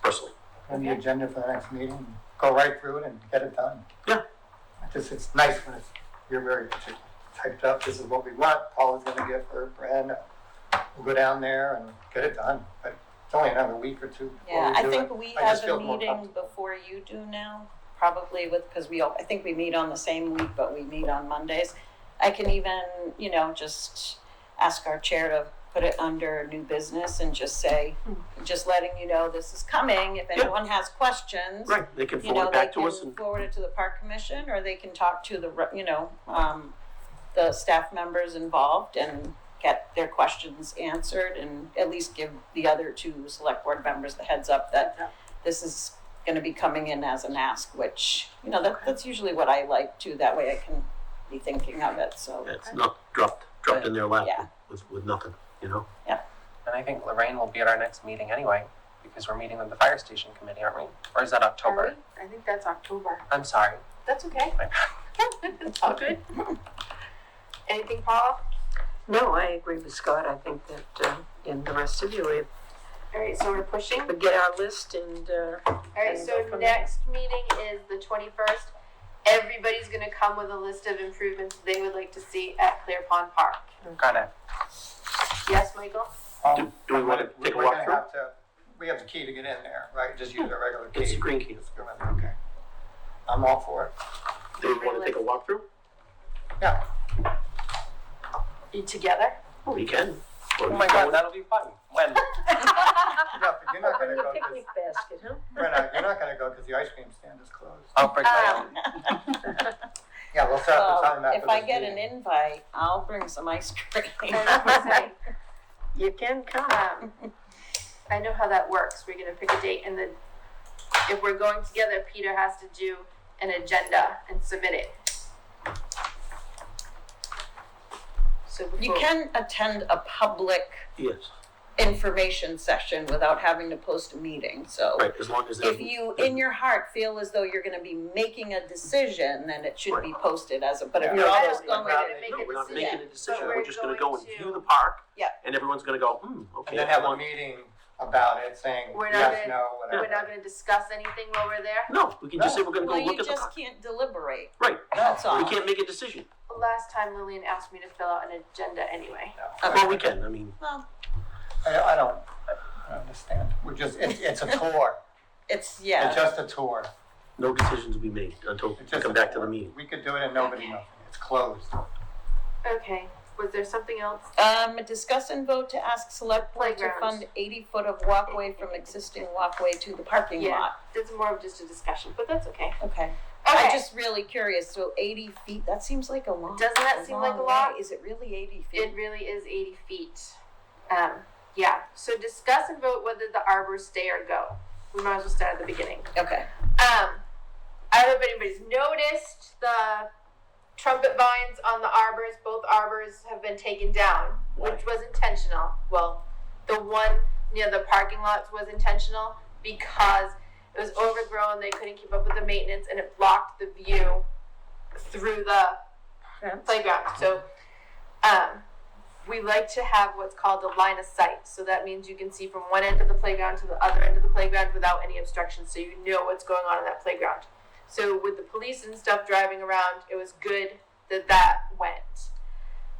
personally. On the agenda for the next meeting, go right through it and get it done. Yeah. It's nice when you're very particular, typed up, this is what we want, Paul is gonna give her, Brad, we'll go down there and get it done, but it's only another week or 2 before yeah, we I do think it. we I just have feel a more meeting comfortable. before you do now, probably because I think we meet on the same week, but we meet on Mondays. I can even, just ask our chair to put it under new business and just say, just letting you know this is coming. If anyone has questions, Right, they can they forward it back to us can and, forward it to the park commission, or they can talk to the staff members involved and get their questions answered, and at least give the other 2 select board members the heads up that this is going to be coming in as an ask, which, that's usually what I like too. That way I can be thinking of it, so. it's not dropped in their lap Yeah. with nothing, And I think Lorraine will be at our next meeting anyway, because we're meeting with the fire station committee, aren't we? Or is that Are October? we? I think that's October. I'm sorry. That's okay. My It's all good. Anything, Paula? No, I agree with Scott. I think that, and the rest of you, if All right, so we're pushing. we get our list and, All right, And so go from next meeting is the 21st. Everybody's gonna come with a list of improvements they would like to see at Clear Pond Park. Got it. Yes, Michael? Do we wanna take a we're walk gonna through? have to- We have the key to get in there, right? Just use a regular key. It's a green key. Just go in there, okay. I'm all for it. Do we want to take a walkthrough? Yeah. You together? We can. Oh my god, that'll be fun. When? Yeah, but you're not open gonna the go, picnic basket, huh? Brenna, you're not gonna go because the ice cream stand is closed. I'll bring my own. Yeah, we'll set up the time after If I this get an meeting. invite, I'll bring some ice cream. You can come. I know how that works. We're gonna pick a date, and then if we're going together, Peter has to do an agenda and submit it. So You before, can attend a public Yes, information session without having to post a meeting, so. right, as long as. If you, in your heart, feel as though you're gonna be making a decision, then it should be posted as but if Yeah. you're I always don't going, think we're gonna make No, a we're not decision. making a decision, But we're just gonna going go and to- view the park. Yeah. And everyone's gonna go, okay. And then have a meeting about it, saying We're not yes, gonna- no, whatever. We're not gonna discuss anything while we're there. No, we can just say we're gonna go well, you look at the just park. can't deliberate, Right, that's all. we can't make a decision. Last time Lillian asked me to fill out an agenda anyway. Well, we can, I mean, Well, I don't understand. We're just, it's a tour. it's, It's yeah, just a tour. no decisions will be made until we It's just come a back to tour. the meeting. We could do it and nobody knows. It's closed. Okay, was there something else? discuss and vote to ask select board to Playgrounds. fund 80 foot of walkway from existing walkway to the parking Yeah. lot. This is more of just a discussion, but that's okay. Okay. Okay. I'm just really curious, so 80 feet, that seems like a lot. Doesn't that seem like a lot? way. Is it really 80 feet? It really is 80 feet. Yeah, so discuss and vote whether the arbors stay or go. We might as well start at the beginning. Okay. I don't know if anybody's noticed the trumpet vines on the arbors. Both arbors have been taken down, which was intentional. Well, the one near the parking lots was intentional because it was overgrown. They couldn't keep up with the maintenance, and it blocked the view through the playground. So, we like to have what's called a line of sight. So that means you can see from one end of the playground to the other end of the playground without any obstruction, so you know what's going on in that playground. So with the police and stuff driving around, it was good that that went.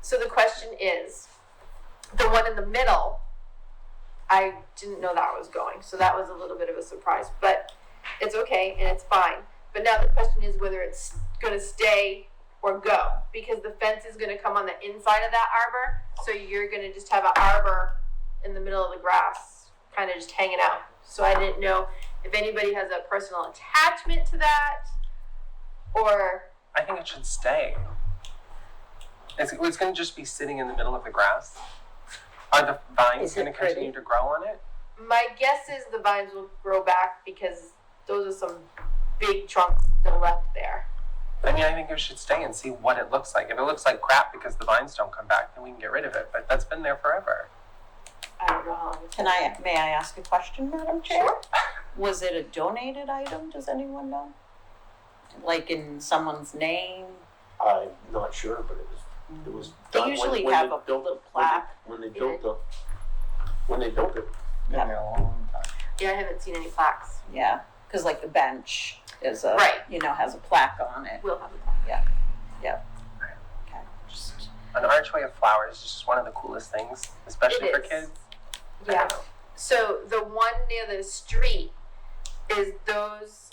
So the question is, the one in the middle, I didn't know that was going, so that was a little bit of a surprise, but it's okay and it's fine. But now the question is whether it's gonna stay or go, because the fence is gonna come on the inside of that arbor, so you're gonna just have an arbor in the middle of the grass, kind of just hanging out. So I didn't know if anybody has a personal attachment to that, or I think it should stay. It's going to just be sitting in the middle of the grass. Are the vines Is it going to continue to grow on it? my guess is the vines will grow back because those are some big trunks still left there. I mean, I think it should stay and see what it looks like. If it looks like crap because the vines don't come back, then we can get rid of it. But that's been there forever. I don't know how long it's May I ask a question, Madam Chair? Sure. Was it a donated item, does anyone know? Like in someone's name? I'm not sure, but it was done. They usually when have they a built little it, plaque. when they built it. Been there a long time. Yeah, I haven't seen any plaques. Yeah, cause like the bench is a, Right. has a plaque on it. We'll have a Okay, just, An archway of flowers is just one of the coolest things, especially It for is. kids. I Yeah. don't know. So the one near the street is those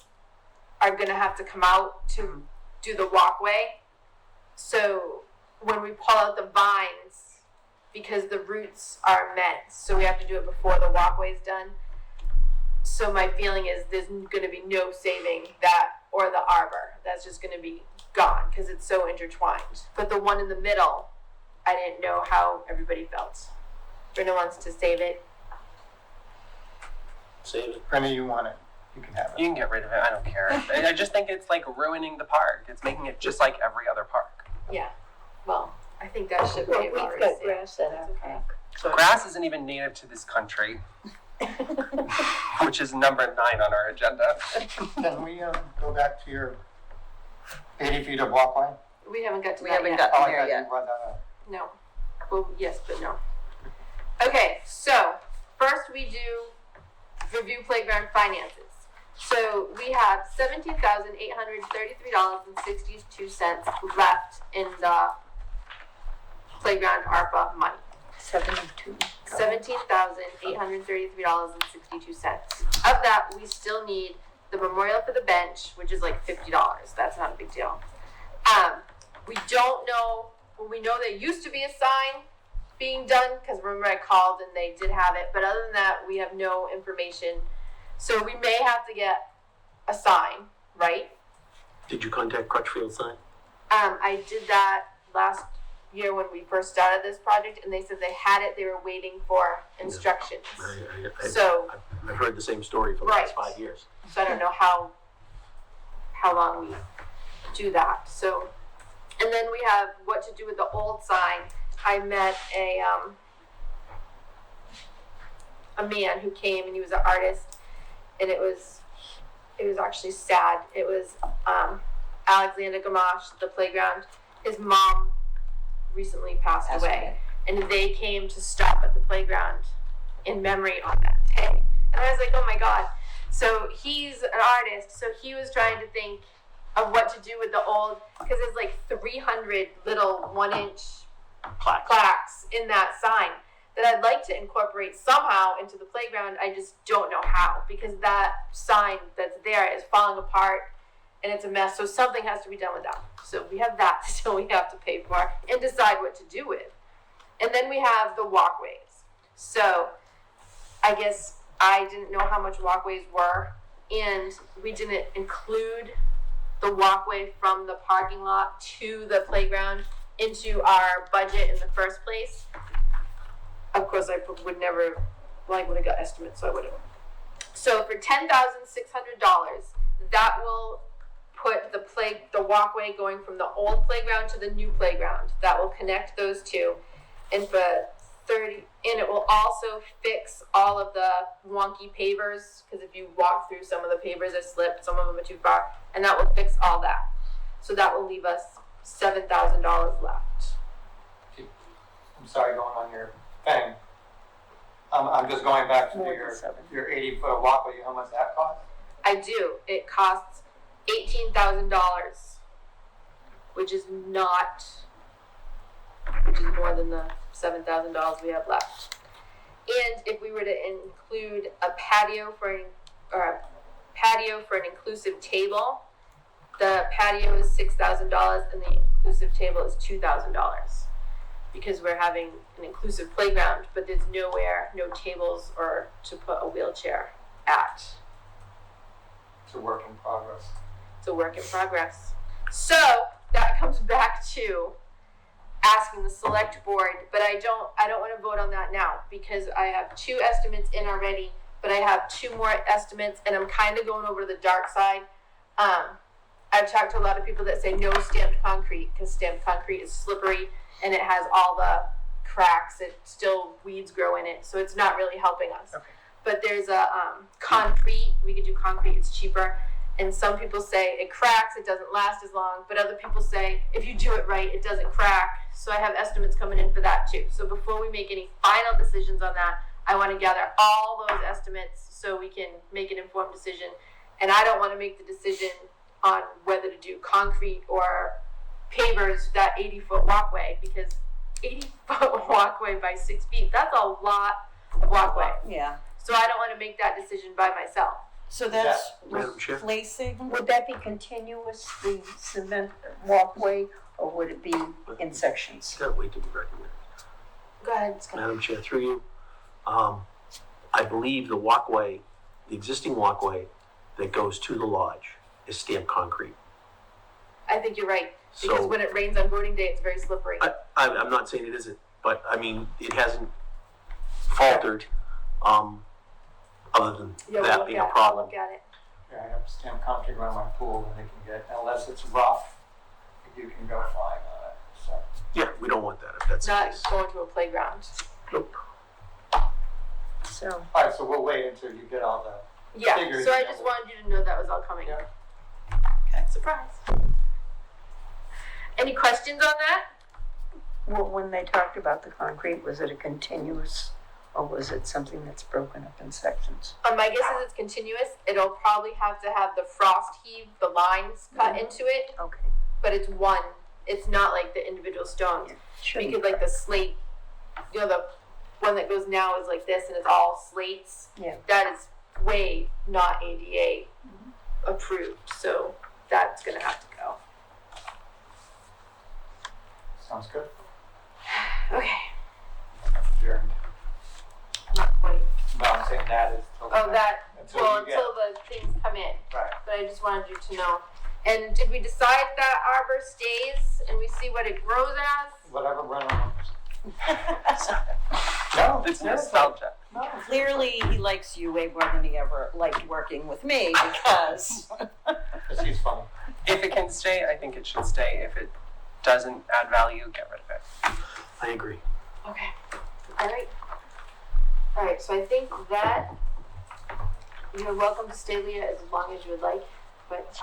are gonna have to come out to do the walkway. So when we pull out the vines, because the roots are immense, so we have to do it before the walkway's done. So my feeling is there's gonna be no saving that or the arbor. That's just gonna be gone because it's so intertwined. But the one in the middle, I didn't know how everybody felt. Brenda wants to save it. Save it. Brenna, you want it, you can have You it. can get rid of it. I don't care. I just think it's like ruining the park. It's making it just like every other park. Yeah, well, I think that should be Well, already we've got saved. grass at our That's okay. park. Grass isn't even native to this country, which is number 9 on our agenda. Can we, go back to your 80 feet of walkway? We haven't got to we that haven't yet. Oh, gotten I there thought you yet. brought that up. No. Well, yes, but no. Okay, so first we do review playground finances. So we have $17,833.62 left in the playground ARPA money. 72. $17,833.62. Of that, we still need the memorial for the bench, which is like $50. That's not a big deal. We don't know, well, we know there used to be a sign being done, because remember I called and they did have it, but other than that, we have no information. So we may have to get a sign, right? Did you contact Crutchfield Sign? I did that last year when we first started this project, and they said they had it, they were waiting for instructions. So I've heard the same story for the Right. last 5 years. So I don't know how long we do that. So, and then we have what to do with the old sign. I met a man who came, and he was an artist, and it was actually sad. It was Alexander Gamache, the playground. His mom recently passed away, and they came to stop at the playground in memory on that day. And I was like, oh my God. So he's an artist, so he was trying to think of what to do with the old, because there's like 300 little 1-inch plaques in that sign that I'd like to incorporate somehow into the playground. I just don't know how, because that sign that's there is falling apart and it's a mess. So something has to be done with that. So we have that still we have to pay for and decide what to do with. And then we have the walkways. So I guess I didn't know how much walkways were, and we didn't include the walkway from the parking lot to the playground into our budget in the first place. Of course, I would never, well, I would have got estimates, so I would have. So for $10,600, that will put the walkway going from the old playground to the new playground. That will connect those two. And for and it will also fix all of the wonky pavers, because if you walk through, some of the pavers are slipped, some of them are too far, and that will fix all that. So that will leave us $7,000 left. I'm sorry, going on your thing. I'm just going back to More than your, 7. your 80-foot walkway, how much that cost? I do. It costs $18,000, which is more than the $7,000 we have left. And if we were to include a patio for an inclusive table, the patio is $6,000 and the inclusive table is $2,000. Because we're having an inclusive playground, but there's no tables or to put a wheelchair at. It's a work in progress. It's a work in progress. So that comes back to asking the select board, but I don't want to vote on that now because I have 2 estimates in already, but I have 2 more estimates and I'm kind of going over to the dark side. I've talked to a lot of people that say no stamped concrete because stamped concrete is slippery and it has all the cracks. It still weeds grow in it, so it's not really helping us. Okay. But there's a concrete. We could do concrete. It's cheaper. And some people say it cracks. It doesn't last as long. But other people say if you do it right, it doesn't crack. So I have estimates coming in for that too. So before we make any final decisions on that, I want to gather all those estimates so we can make an informed decision. And I don't want to make the decision on whether to do concrete or pavers, that 80-foot walkway, because 80-foot walkway by 6 feet, that's a lot of walkway. Yeah, So I don't want to make that decision by myself. so that's Madam Chair? replacing, Would that be continuous, the cement walkway, or would it be in sections? Gotta wait to be recommended. Go ahead, Scott. Madam Chair, through you, I believe the existing walkway that goes to the lodge is stamped concrete. I think you're right, because So when it rains on voting day, it's very slippery. I'm not saying it isn't, but I mean, it hasn't faltered, other than Yeah, that being a I'll problem. look at it. Yeah, I have stamped concrete around my pool and they can get, unless it's rough, you can go flying on it, so. Yeah, we don't want that if that's the Not case. going to a playground. Nope. So, All right, so we'll wait until you get all the, Yeah, Figures so I it just out. wanted you to know that was all coming. Yeah. Okay. Surprise. Any questions on that? well, when they talked about the concrete, was it a continuous, or was it something that's broken up in sections? My guess is it's continuous. It'll probably have to have the frost heave, the lines cut into it, Okay, but it's one. It's not like the individual stones. shouldn't Because like the slate, the one that goes now is like this and it's all slates. Yeah. That is way not ADA approved, so that's gonna have to go. sounds good. Okay, Adjourned. not quite. No, I'm saying that is till. Oh, that, Until well, you get, until the things come in, right. but I just wanted you to know. And did we decide that arbor stays and we see what it grows as? Whatever Brennan wants. No, It's no, nostalgia. no. clearly he likes you way more than he ever liked working with me because Because he's funny. If it can stay, I think it should stay. If it doesn't add value, get rid of it. I agree. Okay, alright, so I think that you're welcome to stay, Leah, as long as you would like, but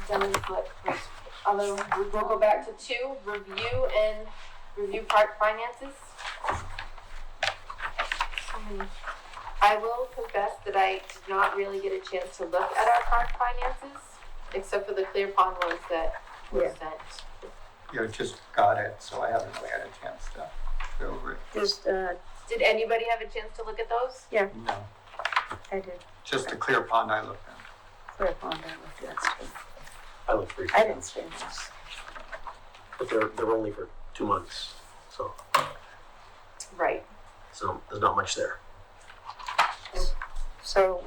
done in the flip. Although we'll go back to 2, review park finances. I will confess that I did not really get a chance to look at our park finances, except for the Clear Pond ones that were Yeah. sent. You just got it, so I haven't really had a chance to go over it. just, Did anybody have a chance to look at those? No, I did just the clear pond I looked at. clear pond, I looked at too. I look briefly. I didn't say this. But they're only for 2 months, so Right. there's not much there. So,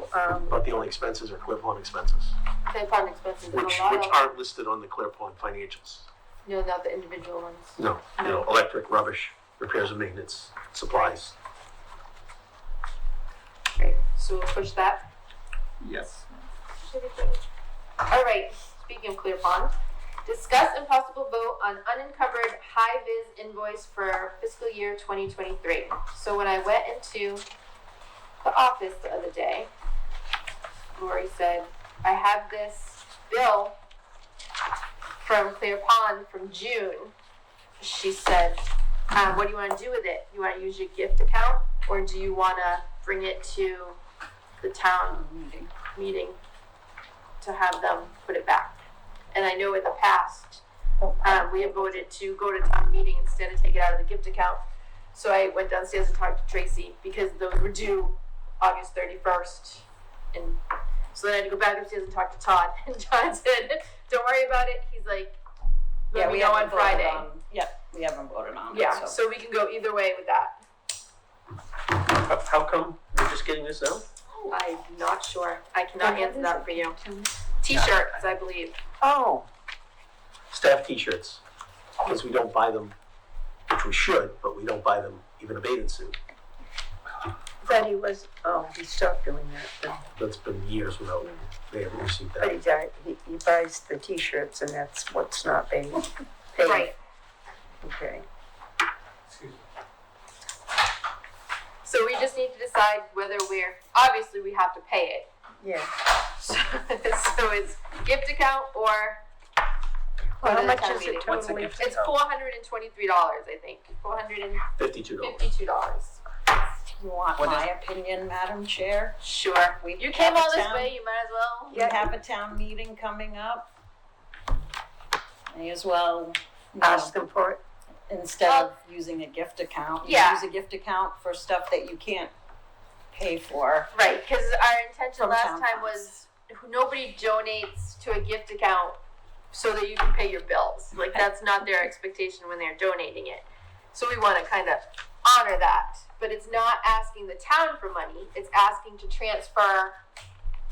But the only expenses are Clear Pond expenses, Clear Pond expenses, and which a lot of, aren't listed on the Clear Pond financials. no, not the individual ones. No, electric, rubbish, repairs and maintenance, supplies. Great, so we'll push that. Yes. Alright, speaking of Clear Pond, discuss and possible vote on unencumbered high-vis invoice for fiscal year 2023. So when I went into the office the other day, Lori said, I have this bill from Clear Pond from June. She said, what do you want to do with it? You want to use your gift account, or do you want to bring it to the town meeting to have them put it back? And I know in the past, we have voted to go to town meeting instead of take it out of the gift account. So I went downstairs and talked to Tracy because those were due August 31st. And so then I had to go back upstairs and talk to Todd. And Todd said, don't worry about it. He's like, let me know on Friday. Yep, we haven't voted on it, Yeah, so we can go either way with that. How come we're just getting this now? I'm not sure. I cannot answer that for you. T-shirts, I believe. Oh, Staff t-shirts, because we don't buy them, which we should, but we don't buy them even a bathing suit. that he was, he stopped doing that, but, That's been years without they ever received but that. he buys the t-shirts and that's what's not being paid. Right. Okay. Excuse me. So we just need to decide whether obviously we have to pay it. Yeah. So it's gift account or Well, how the much town is meeting. it What's the totally? gift It's account? $423, I think. $52. $452. You want What my opinion, Madam Chair? Sure. We You came have a all this town- way, you might as well. We have a town meeting coming up. May as well, Ask them for it? instead of using a gift account, you Yeah. use a gift account for stuff that you can't pay for. Right, because our intention From last town time was nobody donates to a gift account so that you can pay your bills. Like, that's not their expectation when they're donating it. So we want to kind of honor that. But it's not asking the town for money, it's asking to transfer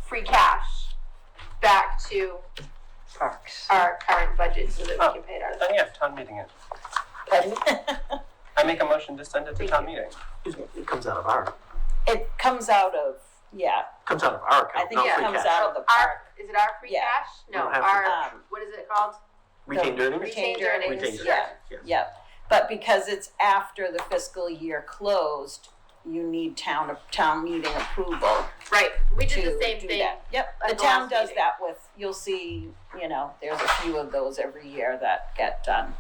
free cash back to Parks. our current budget so that we can pay it out of Then that. yeah, town meeting it. Pardon? I make a motion to send it to Thank town you. meeting. It comes out of our It comes out of, account, I think not it free comes cash. out of the Our, park. is it our free Yeah. cash? We No, don't have our, free what is it called? Retained earnings? Retained earnings. Retained earnings, Yeah. yes. Yep, but because it's after the fiscal year closed, you need town meeting approval Right, we to did the same do thing. that. Yep, at the the town last does meeting. that with, you'll see, there's a few of those every year that get done.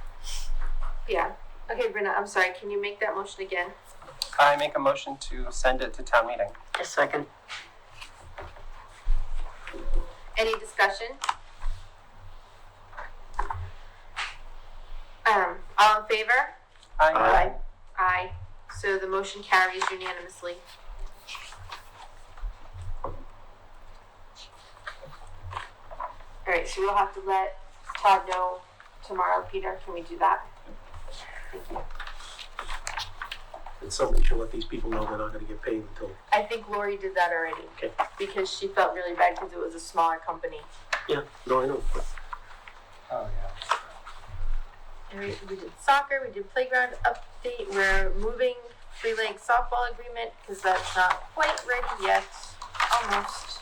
Yeah. Okay, Brenna, I'm sorry, can you make that motion again? I make a motion to send it to town meeting. A second. Any discussion? All in favor? Aye. Aye. So the motion carries unanimously. Alright, so we'll have to let Todd know tomorrow, Peter, can we do that? Thank you. And somebody should let these people know they're not gonna get paid until, I think Lori did that already. Okay. Because she felt really bad because it was a smaller company. yeah, no, I know. But Oh, yeah. And we did soccer, we did playground update, we're moving Free Lake softball agreement, because that's not quite ready yet, almost.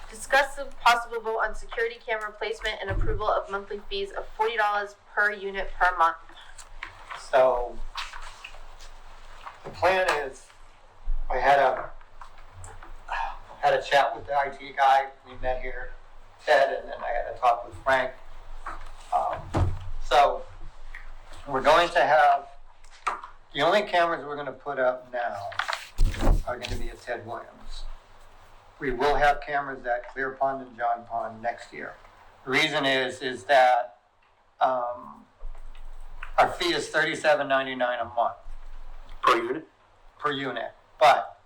Discuss the possible vote on security camera placement and approval of monthly fees of $40 per unit per month. So, the plan is, I had a chat with the IT guy, we met here, Ted, and then I had a talk with Frank. So, we're going to have, the only cameras we're gonna put up now are gonna be at Ted Williams. We will have cameras at Clear Pond and John Pond next year. The reason is that, our fee is $37.99 a month per unit? per unit, but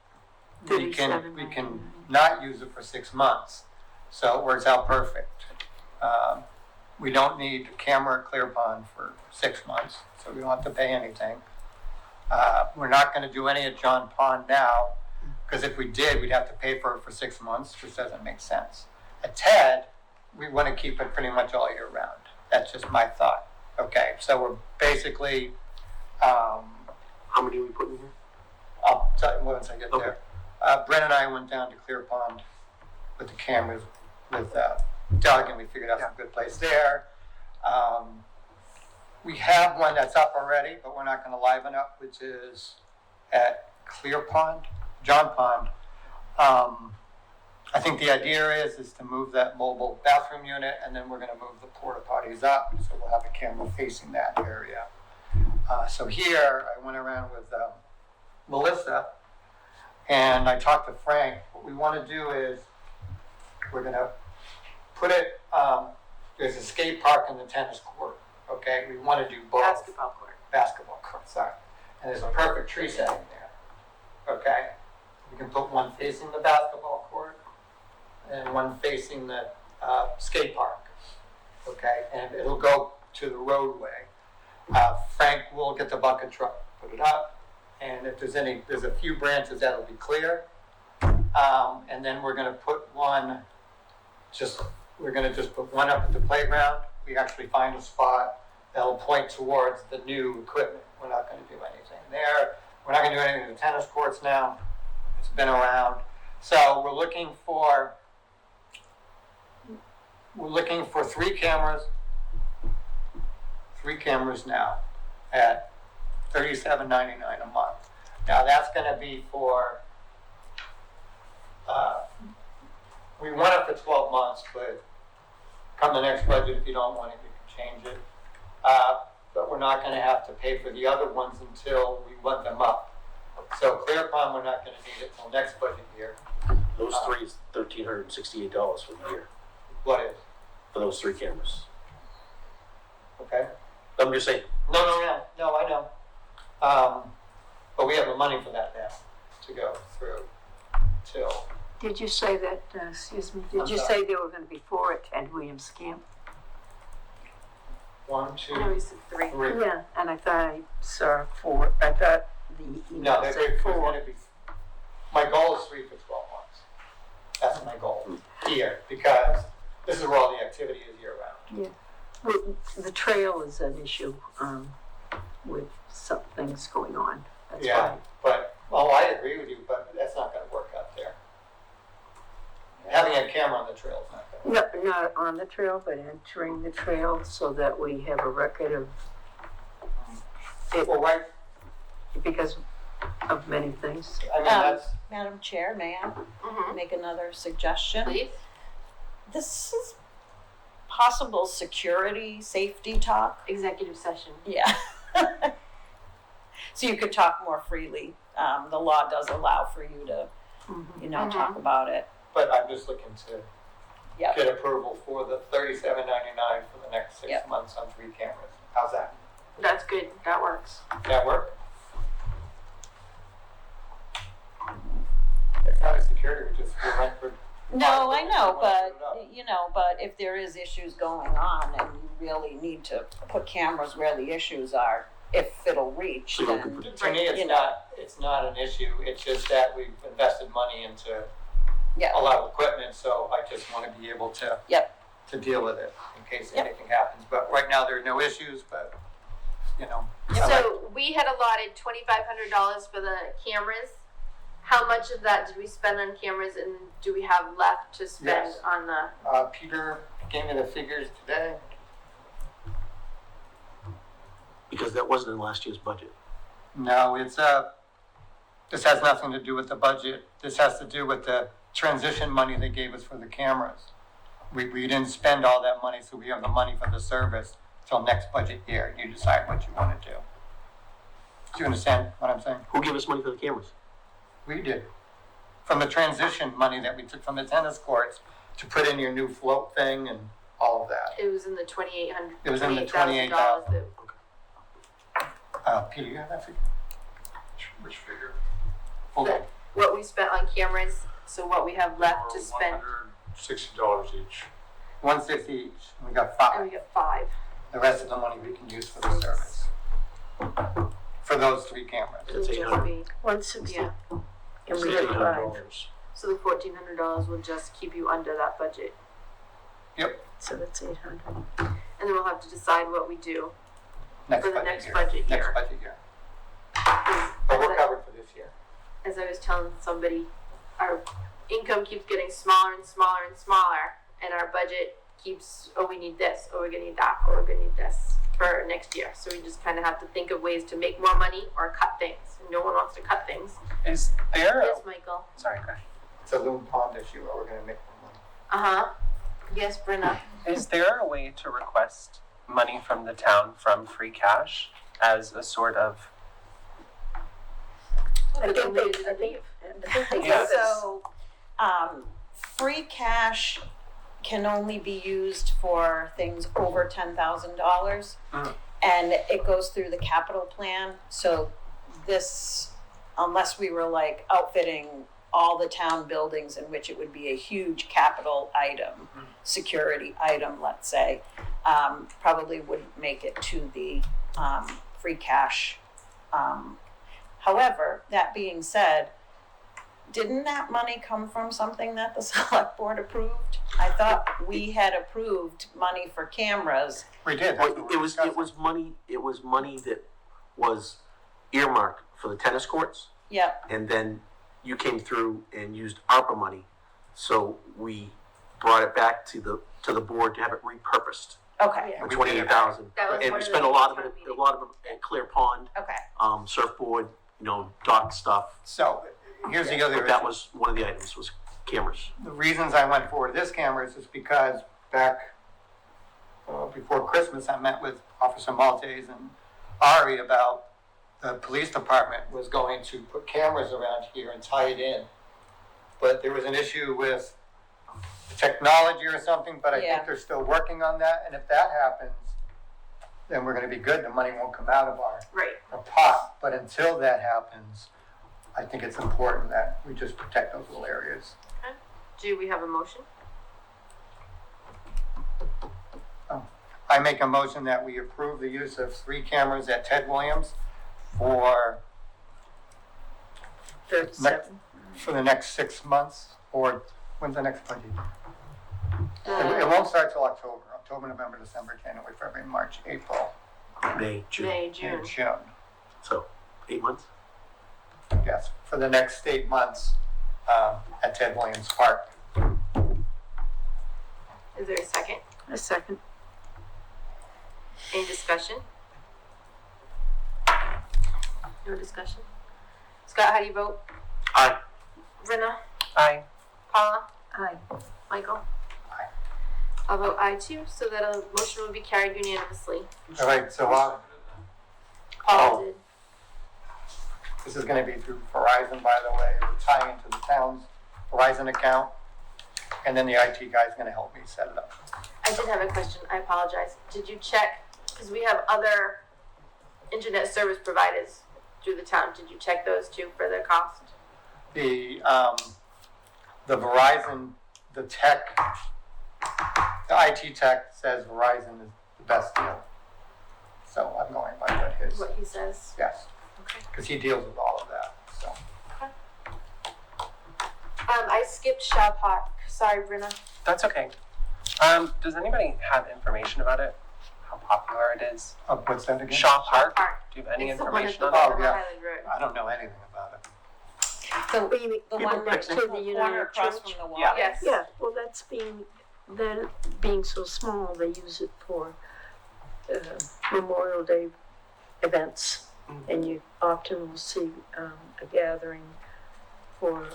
we can not use it for 6 months, so it works out perfect. We don't need a camera at Clear Pond for 6 months, so we don't have to pay anything. We're not gonna do any at John Pond now, because if we did, we'd have to pay for it for 6 months, which doesn't make sense. At Ted, we wanna keep it pretty much all year round. That's just my thought. Okay, so we're basically, How many are we putting here? I'll tell you once I get Okay. there. Brent and I went down to Clear Pond with the cameras with Doug, and we figured out some good place there. We have one that's up already, but we're not gonna liven up, which is at Clear Pond, John Pond. I think the idea is to move that mobile bathroom unit, and then we're gonna move the porta potties up, so we'll have a camera facing that area. So here, I went around with Melissa, and I talked to Frank. What we wanna do is, we're gonna put it, there's a skate park and the tennis court, okay? We wanna do both. Basketball court, sorry. And there's a perfect tree setting there, okay? We can put one facing the basketball court and one facing the skate park, okay? And it'll go to the roadway. Frank will get the bucket truck, put it up, and if there's a few branches that'll be clear. And then we're gonna put one, we're gonna just put one up at the playground. We actually find a spot that'll point towards the new equipment. We're not gonna do anything there. We're not gonna do anything in the tennis courts now. It's been around. So we're looking for 3 cameras. 3 cameras now at $37.99 a month. Now that's gonna be for, we want it for 12 months, but come the next budget, if you don't want it, you can change it. But we're not gonna have to pay for the other ones until we want them up. So ClearCom, we're not gonna need it till next budget year. Those 3 is $1,368 for the year, What is, for those 3 cameras. okay? I'm just saying, No, I know. But we have the money for that now to go through till, Did you say that, excuse me, did I'm you sorry. say there were gonna be 4 at Ted Williams Camp? 1, 2, No, we said 3. 3. Yeah, and I thought I saw 4, I thought the No, email there's said 4. gonna be, my goal is 3 for 12 months. That's my goal here, because this is where all the activity is year round. Yeah, well, the trail is an issue, with some things going on, that's Yeah, why. but, I agree with you, but that's not gonna work out there. Having a camera on the trail is not gonna work. No, not on the trail, but entering the trail so that we have a record of it, Well, right, because of many things. I mean, that's, Madam Chair, may I Mm-hmm. make another suggestion? Please? This is possible security, safety talk. Executive session. Yeah. So you could talk more freely. The law does allow for you to, Mhm. talk about it. but I'm just looking to Yep. get approval for the $37.99 for the next 6 Yep. months on 3 cameras. How's that? That's good. That works. Does that work? It's not a security, we just, we rent for. No, I know, we but, wanna put it up. but if there is issues going on and you really need to put cameras where the issues are, if it'll reach, So you then, could To me, you know. it's not an issue, it's just that we've invested money into yeah, a lot of equipment, so I just wanna be able to. Yep. To deal with it in case Yep. anything happens, but right now there are no issues, but, I like- So we had allotted $2,500 for the cameras. How much of that did we spend on cameras, and do we have left to spend Yes. on the? Peter gave me the figures today. because that wasn't in last year's budget. No, it's, this has nothing to do with the budget. This has to do with the transition money they gave us for the cameras. We didn't spend all that money, so we have the money for the service till next budget year. You decide what you wanna do. Do you understand what I'm saying? Who gave us money for the cameras? We did. From the transition money that we took from the tennis courts to put in your new float thing and all of that. It was in the $2,800. It was in the $28,000 that- Peter, you have that figure? Which figure? Hold on. what we spent on cameras. So what we have left to spend. $160 each. 150 each. We got And 5. we got 5. The rest of the money we can use for the service. For those 3 cameras. It'll That's just 800. be, 160, yeah. and we had 5. $1,800. So the $1,400 will just keep you under that budget, Yep. So that's 800. and then we'll have to decide what we do. Next For the budget next year. budget year. Next budget year. 'Cause But as we're I- covered for this year. As I was telling somebody, our income keeps getting smaller and smaller and smaller, and our budget keeps, oh, we need this, oh, we're gonna need that, oh, we're gonna need this for next year. So we just kind of have to think of ways to make more money or cut things. And no one wants to cut things. is there, Yes, Michael. sorry, go ahead. it's a loon pond issue, or we're gonna make more money. Uh-huh. Yes, Brenna. Is there a way to request money from the town from free cash as a sort of, I think Donate they, it, I I think, believe. I think they Yeah. So, free cash can only be used for things over $10,000. Mm. And it goes through the capital plan, so this, unless we were like outfitting all the town buildings in which it would be a huge capital item, security item, let's say, probably wouldn't make it to the, free cash. However, that being said, didn't that money come from something that the select board approved? I thought we had approved money for cameras. We did. Well, that's what it we're was discussing. it was money that was earmarked for the tennis courts, Yep, and then you came through and used ARPA money, so we brought it back to the board to have it repurposed okay, for We did. $28,000, That was and one we of spent the a lot of town it meeting. at Clear Pond, okay. surfboard, dock stuff. So, here's the other But that issue. was one of the items was cameras. The reasons I went for this camera is because back before Christmas, I met with Officer Maltese and Ari about the police department was going to put cameras around here and tie it in. But there was an issue with technology or something, but I Yeah. think they're still working on that. And if that happens, then we're gonna be good. The money won't come out of our Right. pot. But until that happens, I think it's important that we just protect those little areas. Do we have a motion? I make a motion that we approve the use of 3 cameras at Ted Williams for 37. for the next 6 months, or when's the next budget? It won't start till October, November, December, January, February, March, April, May, June. May, and June. June. So 8 months. Yes, for the next 8 months at Ted Williams Park. Is there a second? A second. Any discussion? No discussion? Scott, how do you vote? Aye. Brenna? I, Paula? Aye. Michael? Aye. I'll vote aye too, so that a motion will be carried unanimously. All right, so Paula Oh. did. this is gonna be through Verizon, by the way. We're tying into the town's Verizon account. And then the IT guy's gonna help me set it up. I did have a question, I apologize. Did you check, because we have other internet service providers through the town, did you check those too for the cost? The Verizon, the tech, the IT tech says Verizon is the best deal. So I'm going by what his, What he says? yes, Okay. because he deals with all of that, so. I skipped Shaw Park, sorry Brenna. that's okay. Does anybody have information about it? How popular it is? What's that again? Shaw Park? Park. Do you have any It's the one at information the on Oh, it? bottom of yeah. Highland Road. I don't know anything about it. The one next to the United corner across Church. from the wall. Yeah. Yes. Yeah, well, that being so small, they use it for Memorial Day events. And you often will see a gathering for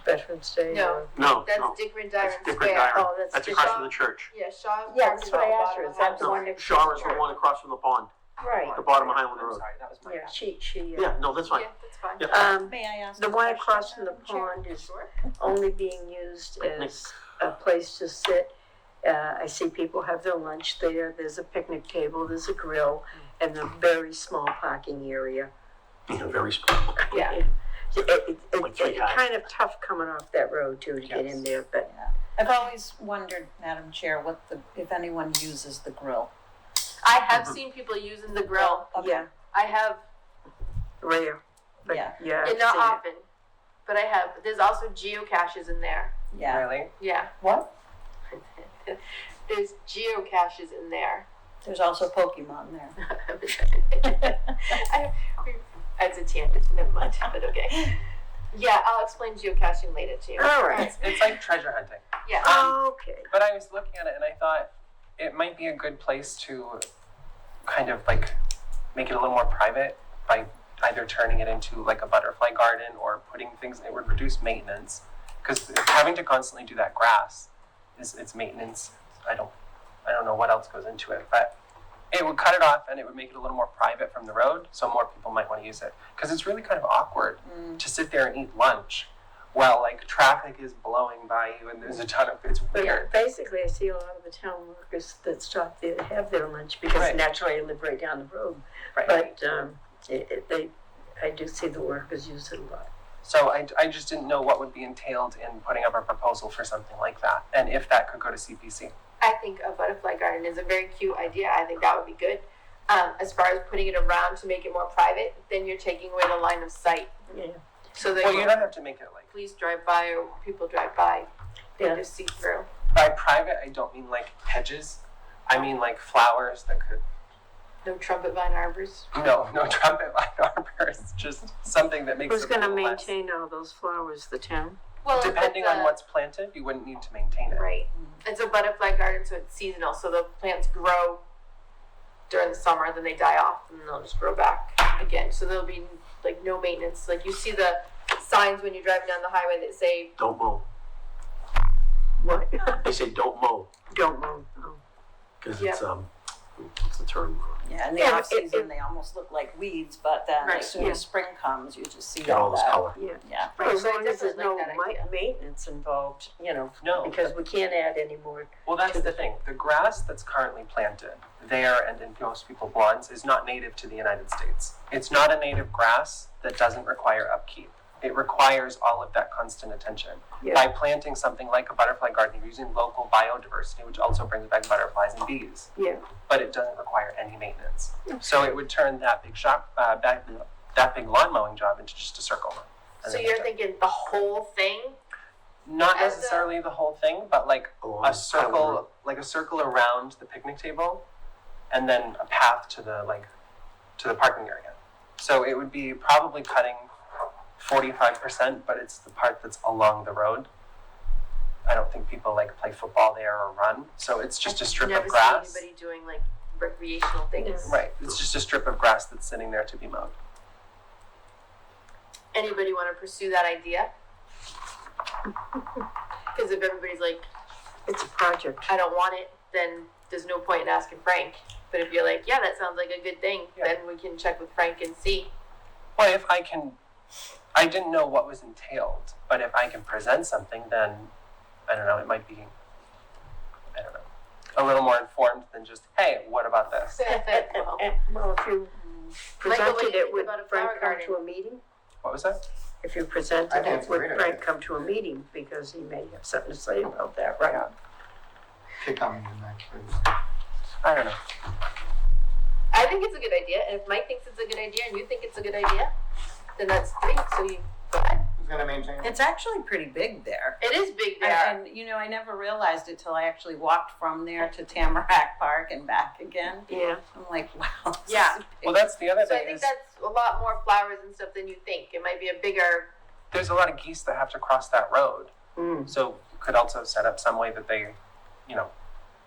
Veterans Day. No. or- No, That's no. Dick Van That's Dyren different Square. Dyren. Oh, that's That's different. across from the church. Yeah, Shaw. Yeah, Park that's is what I at the asked bottom her, of is that the Highland one Road. next to Shaw the is the church? one across from the pond, Right, the bottom of Highland I'm Road. sorry, that was my yeah, bad. she, Yeah, no, that's fine. Yeah, that's fine. Yeah. May I ask the a one question, across from the Madam Chair? pond is Sure. only being used as a place to sit. I see people have their lunch there, there's a picnic table, there's a grill, and a very small parking area. Yeah, very small. Yeah. Like 3 It's guys. kind of tough coming off that road too to get in there, but I've always wondered, Madam Chair, if anyone uses the grill. I have seen people using the grill. Okay. yeah, I have, rare. But Yeah. yeah, I've and not seen it. often, but I have. There's also geocaches in there. Yeah. Really? Yeah. What? There's geocaches in there. There's also Pokemon there. It's a tangent, never mind, but okay. Yeah, I'll explain geocaching later to you. All right. It's like treasure hunting. Yeah. Okay. But I was looking at it and I thought it might be a good place to kind of like make it a little more private by either turning it into like a butterfly garden or putting things that would reduce maintenance Because having to constantly do that grass it's maintenance. I don't know what else goes into it, but it would cut it off and it would make it a little more private from the road, so more people might want to use it. Because it's really kind of awkward to sit there and eat lunch while like traffic is blowing by you and there's a ton of, it's But weird. basically, I see a lot of the town workers that stop there to have their lunch because Right. naturally I live right down the road. Right. But I do see the workers use it a lot. So I just didn't know what would be entailed in putting up a proposal for something like that, and if that could go to CPC. I think a butterfly garden is a very cute idea. I think that would be good. As far as putting it around to make it more private, then you're taking away the line of sight. Yeah. So that Well, you don't have to make it like, police drive by or people drive by, they Yeah. just see through. by private, I don't mean like hedges. I mean like flowers that could, No trumpet vine arbors. no trumpet like arbors, just something that makes Who's it a gonna little less. maintain all those flowers? The town? Well, if Depending it's on what's planted, you wouldn't need to maintain it. right. It's a butterfly garden, so it's seasonal. So the plants grow during the summer, then they die off, and they'll just grow back again. So there'll be like no maintenance. Like you see the signs when you're driving down the highway that say Don't mow. What? They say don't mow, Don't mow. Oh. because Yeah. it's, what's the term? Yeah, in the Yeah, off season, they almost look like weeds, but then Right. as soon Yeah. as spring comes, you just see Get all this that. color. Yeah. Yeah. Well, as so I long as there's no definitely like that idea. maintenance involved, No. because we can't add any more. Well, that's the thing. The grass that's currently planted there and in most people's lawns is not native to the United States. It's not a native grass that doesn't require upkeep. It requires all of that constant attention. Yeah. By planting something like a butterfly garden, you're using local biodiversity, which also brings back butterflies and bees, Yeah. but it doesn't require any maintenance. So it would turn that big that big lawn mowing job into just a circle. So you're thinking the whole thing? Not as a- necessarily the whole thing, but like Along a the circle, like a circle around the picnic table, and then a path to the parking area. So it would be probably cutting 45%, but it's the part that's along the road. I don't think people like play football there or run, so it's just a strip Never of grass. seen anybody doing like recreational things. Right, it's just a strip of grass that's sitting there to be mowed. Anybody want to pursue that idea? Because if everybody's like, It's a project. I don't want it, then there's no point in asking Frank. But if you're like, yeah, that sounds like a good thing, Yeah. then we can check with Frank and see. Well, if I can, I didn't know what was entailed, but if I can present something, then I don't know, it might be, I don't know, a little more informed than just, hey, what about this? Well, Well, if you Michael, what do presented you it, think would about a Frank flower come garden? to a meeting? What was that? If you I presented think it, it's a would great Frank idea. come to a meeting? Because he may have something to say about that, right? Yeah. Kick on me tonight, please. I don't know. I think it's a good idea, and if Mike thinks it's a good idea and you think it's a good idea, then that's three. So you go ahead. Who's gonna maintain it? It's actually pretty big there. It is big there. And I never realized it till I actually walked from there to Tamarack Park and back again. Yeah. I'm like, wow. this Yeah. is big. Well, that's the other So I thing think is that's a lot more flowers and stuff than you think. It might be a bigger. there's a lot of geese that have to cross that road. Mm. So you could also set up some way that they,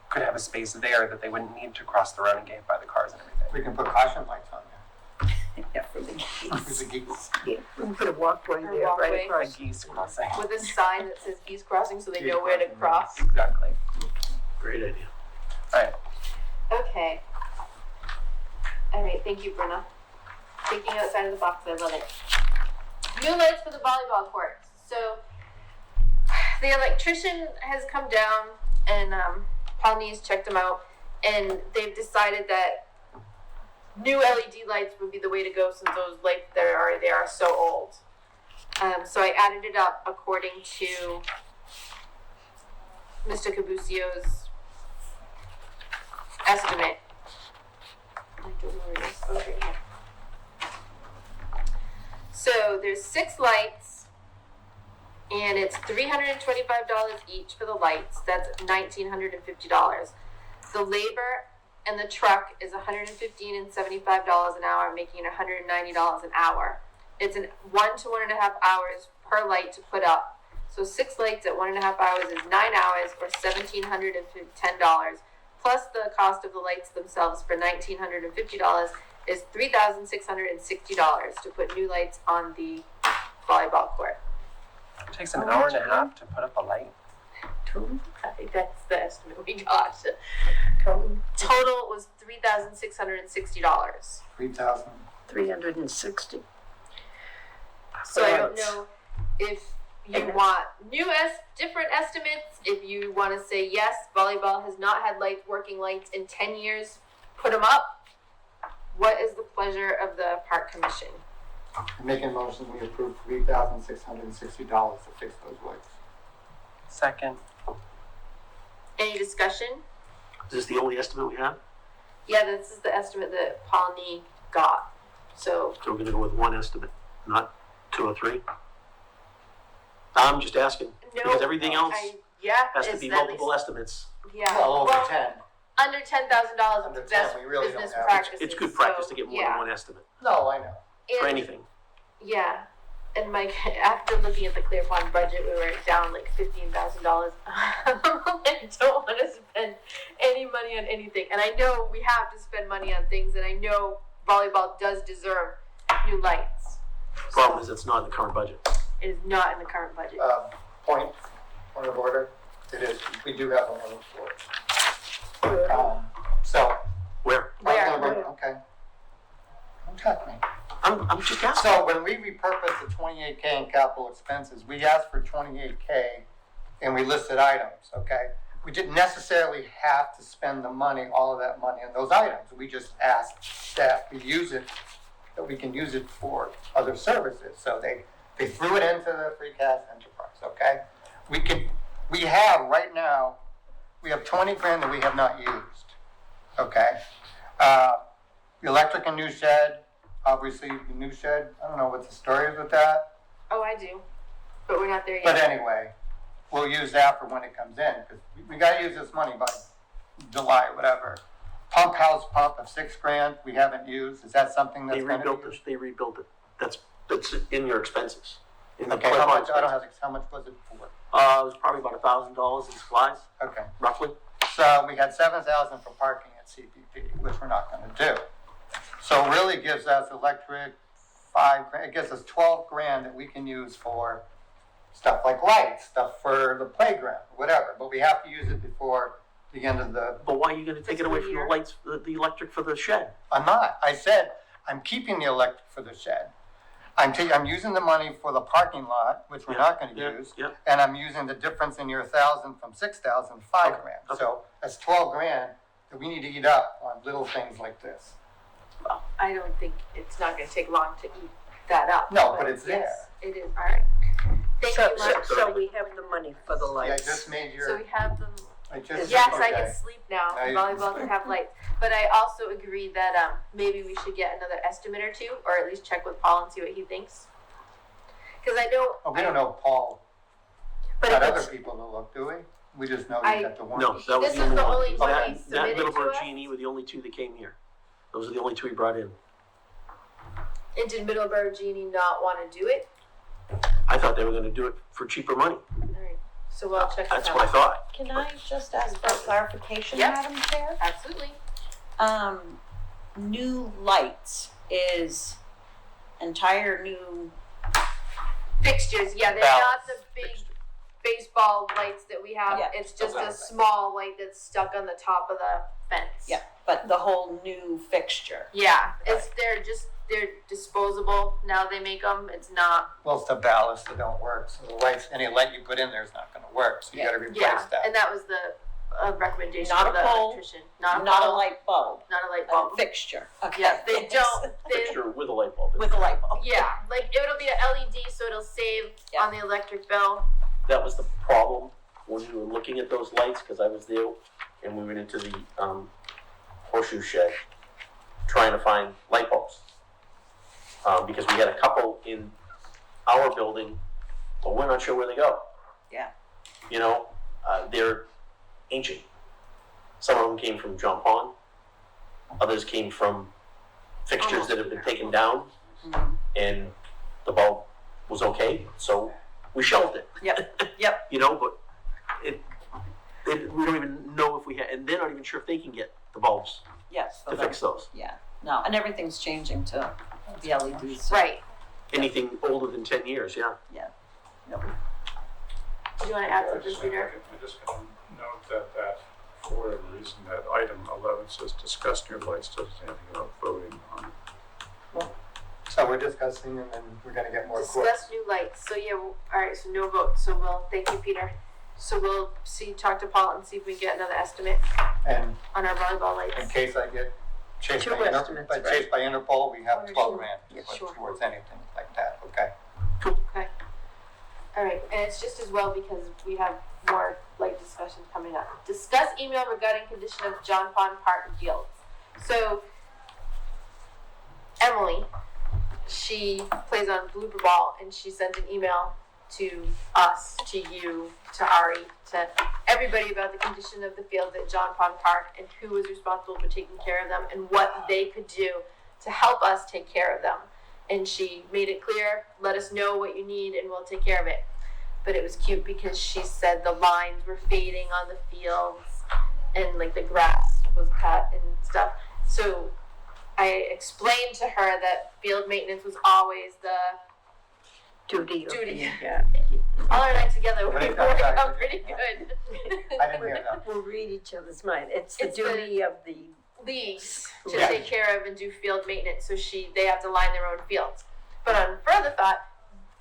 could have a space there that they wouldn't need to cross the road and get hit by the cars and everything. We can put caution lights on Yeah, for the there. geese. For the geese. Yeah. We can put a walkway A there, walkway. right A across. geese crossing. With a sign that says geese crossing so they Geese know where to crossing, cross. Exactly. Great idea. All right. Okay. All right, thank you, Brenna. Thinking outside of the box, I love it. New lights for the volleyball court. So the electrician has come down and Pauline's checked them out, and they've decided that new LED lights would be the way to go since those lights that are already there are so old. So I added it up according to Mr. Cabuccio's estimate. I don't know where it is. Oh, right here. So there's 6 lights, and it's $325 each for the lights. That's $1,950. The labor and the truck is $115 and $75 an hour, making it $190 an hour. It's 1 to 1.5 hours per light to put up. So 6 lights at 1.5 hours is 9 hours, or $1,710. Plus the cost of the lights themselves for $1,950 is $3,660 to put new lights on the volleyball court. It takes an hour and a half to put up a light. I think that's the estimate we got. Total was $3,660. 3,000. 360. So I don't know if you want different estimates. If you want to say yes, volleyball has not had working lights in 10 years, put them up. What is the pleasure of the park commission? Making a motion, we approve $3,660 to fix those lights. Second. Any discussion? Is this the only estimate we have? Yeah, this is the estimate that Pawnee got. So So we're gonna go with one estimate, not two or three? I'm just asking, because everything else has to is be at multiple least- estimates. Yeah. Well, over Well, 10. under $10,000 Under is 10, best we really don't business have. practices. It's good practice so, to get more yeah. than one estimate No, I know. for And- anything. Yeah, and Mike, after looking at the Clear Pond budget, we were down like $15,000. I don't want to spend any money on anything, and I know we have to spend money on things, and I know volleyball does deserve new lights. Problem is, it's not in the current budget. It is not in the current budget. Point of order. It is. We do have a limit for it. So. Where? Where? Okay. Don't touch me. I'm just asking. So when we repurposed the 28K in capital expenses, we asked for 28K and we listed items, okay? We didn't necessarily have to spend the money, all of that money on those items. We just asked that we use it, that we can use it for other services. So they threw it into the free cash enterprise, okay? We have right now, we have 20 grand that we have not used, okay? The electric and new shed, obviously the new shed, I don't know what the story is with that. Oh, I do, but we're not there yet. But anyway, we'll use that for when it comes in, because we gotta use this money by July, whatever. Pump house pump of $6 grand, we haven't used, is that something that's They gonna be rebuilt used? it, they rebuilt it. That's in your expenses. In the Okay, how Clear Pond much, I don't expenses. have, how much was it for? It was probably about $1,000 in supplies, Okay, roughly. so we had 7,000 for parking at CPP, which we're not gonna do. So it really gives us electric, 5 grand, it gives us 12 grand that we can use for stuff like lights, stuff for the playground, whatever, but we have to use it before the end of the, But why are you gonna take it away from Fiscal the year. lights, the electric for the shed? I'm not, I said, I'm keeping the electric for the shed. I'm using the money for the parking lot, which we're not gonna use, Yeah, and I'm using the difference in your 1,000 from 6,000, 5 Okay, grand. okay. So that's 12 grand that we need to eat up on little things like this. I don't think it's not going to take long to eat that up. No, but it's yes, it is. All right. Thank So, you, Mark. so we have the money for the Yeah, I lights. just made So your, we have them. I just, Yes, I okay. can sleep now. Now you Volleyball can can have lights. But I also agree that maybe we should get another estimate or two, or at least check with Paul and see what he thinks. Because I know. Oh, we don't know Paul, But got if other it's, people to look, do we? We just know I- you got the one. No, that was This the is only the one. only one he That submitted to Middleburg us? G&E were the only two that came here. Those are the only two he brought in. and did Middleburg Genie not want to do it? I thought they were gonna do it for cheaper money. All right. So we'll check That's this what I out. thought. Can I just ask for clarification, Yep. Madam Chair? Absolutely. New lights is entire new, Fixtures. Yeah, they're Balance not the big baseball lights that we have. Yeah. It's just Okay. a small light that's stuck on the top of the fence. yeah, but the whole new fixture. Yeah, they're disposable. Now they make them. It's not. Well, it's the ballast that don't work, so the lights, any light you put in there is not gonna work, so you gotta replace Yeah, that. and that was the recommendation Not of a the pole, electrician. Not a Not a pole, light bulb, Not a light a bulb. fixture. Okay. Yeah, they thanks. don't. They, Fixture with a light bulb. With a light bulb. yeah, like it'll be an LED, so it'll save Yeah. on the electric bill. That was the problem when we were looking at those lights, because I was there and we went into the horseshoe shed trying to find light bulbs. Because we had a couple in our building, but we're not sure where they go. Yeah. You know, they're ancient. Some of them came from John Pond. Others came from fixtures that have been taken down, and the bulb was okay, so we shelved it. Yep. You know, but we don't even know if we had, and they're not even sure if they can get the bulbs Yes. so to fix those. Yeah, no, and everything's changing to the LEDs. Right. Anything older than 10 years, yeah. Nope. you wanna add I something, just- Peter? I'm just gonna note that, for whatever reason, that item 11 says discuss new lights, doesn't say anything about voting on it. So we're discussing and then we're gonna get more quotes. Discuss new lights, so yeah, alright, so no vote, so thank you, Peter. So we'll talk to Paul and see if we can get another estimate And on our volleyball in lights. case I get chased Two by, estimates, right? chased by Interpol, we have Or 12 sure. grand Yeah, to put sure. towards anything like that, okay? Okay. Alright, and it's just as well because we have more light discussions coming up. Discuss email regarding condition of John Pond Park fields. So, Emily, she plays on blooper ball and she sent an email to us, to you, to Ari, to everybody about the condition of the fields at John Pond Park and who was responsible for taking care of them and what they could do to help us take care of them. And she made it clear, let us know what you need and we'll take care of it. But it was cute because she said the lines were fading on the fields and like the grass was cut and stuff. So I explained to her that field maintenance was always the Duty. of Duty. the- Yeah. all our night together. We What is worked that? out pretty good. I didn't hear that. We'll read each other's mind. It's the It's the- duty of the, Leagues to Yeah. take care of and do field maintenance, so they have to line their own fields. But on further thought,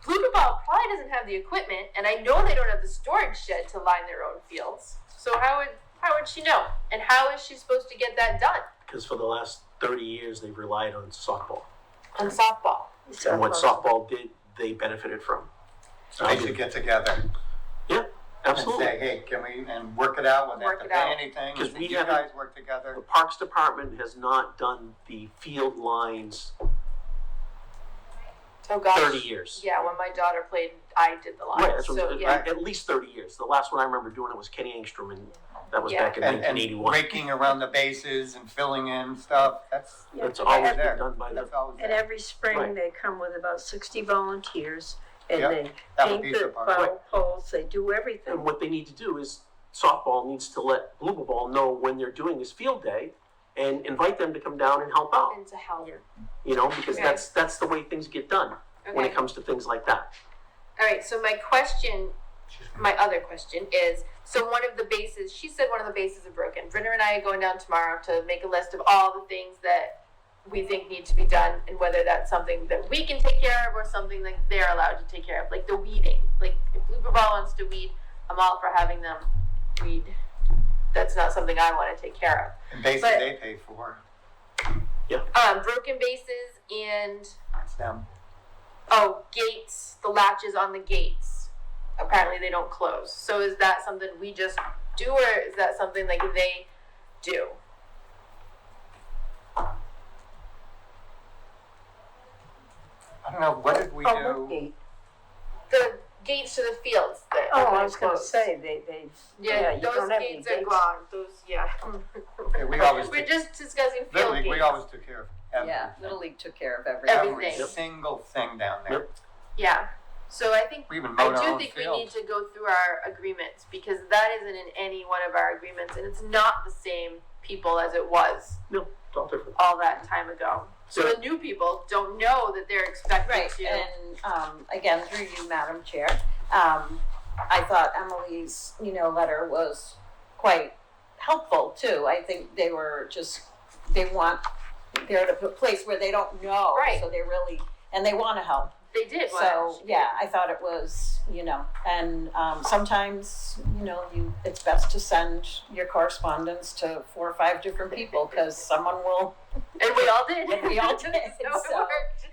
Blooper Ball probably doesn't have the equipment, and I know they don't have the storage shed to line their own fields. So how would she know? And how is she supposed to get that done Because for the last 30 years, they've relied on softball. on softball? And what softball did, they benefited from. So they should get together and Absolutely. say, hey, can we, and work it out, we don't Work have it to pay out. anything, 'Cause we you haven't- guys work The together. Parks Department has not done the field lines Oh gosh. 30 years. Yeah, when my daughter played, I did the lines. Right, that's what, so yeah. at least 30 years. The last one I remember doing it was Kenny Engstrom, and that was Yeah. back in And 1981. raking around the bases and filling in stuff, that's That's Yeah. always there. been done by them. That's always and there. every spring Right. they come with about 60 volunteers and Yep. they Have a paint pizza the party. ball poles, they do everything. And what they need to do is softball needs to let blue ball know when they're doing this field day and invite them to come down and help out, And to help. you know, because Okay. that's the way things get done when Okay. it comes to things like that. All right. So my other question is, so one of the bases, she said one of the bases are broken. Brenner and I are going down tomorrow to make a list of all the things that we think need to be done and whether that's something that we can take care of or something that they're allowed to take care of, like the weeding. Like if Blooper Ball wants to weed, I'm all for having them weed. That's not something I want to take care of. And bases but- they pay for, Broken bases and it's them. gates, the latches on the gates. Apparently they don't close. So is that something we just do or is that something like they do? I don't know, what did we Oh, what do? gate? The gates to the fields that Oh, open I and was gonna close. say, yeah, you those don't have any gates are gates. gone. Those, yeah. Yeah, we always We're took- just discussing field Literally, gates. we always took care of everything. Yeah, Little League took care of everything. Everything. Every single thing down there. Yep. Yeah. So I think We even I mowed our do own think we field. need to go through our agreements because that isn't in any one of our agreements and it's not the same people as it was No, it's all different. all that time ago. So Yeah. the new people don't know that they're expected Right, to. and, again, through you, Madam Chair, I thought Emily's, letter was quite helpful too. I think they were they're at a place where they don't know. Right. So they really, and they wanna help. They did. So, yeah, I thought it was, and, sometimes, it's best to send your correspondence to 4 or 5 different people, cause someone will, And we all did. And we all did, so it so- worked.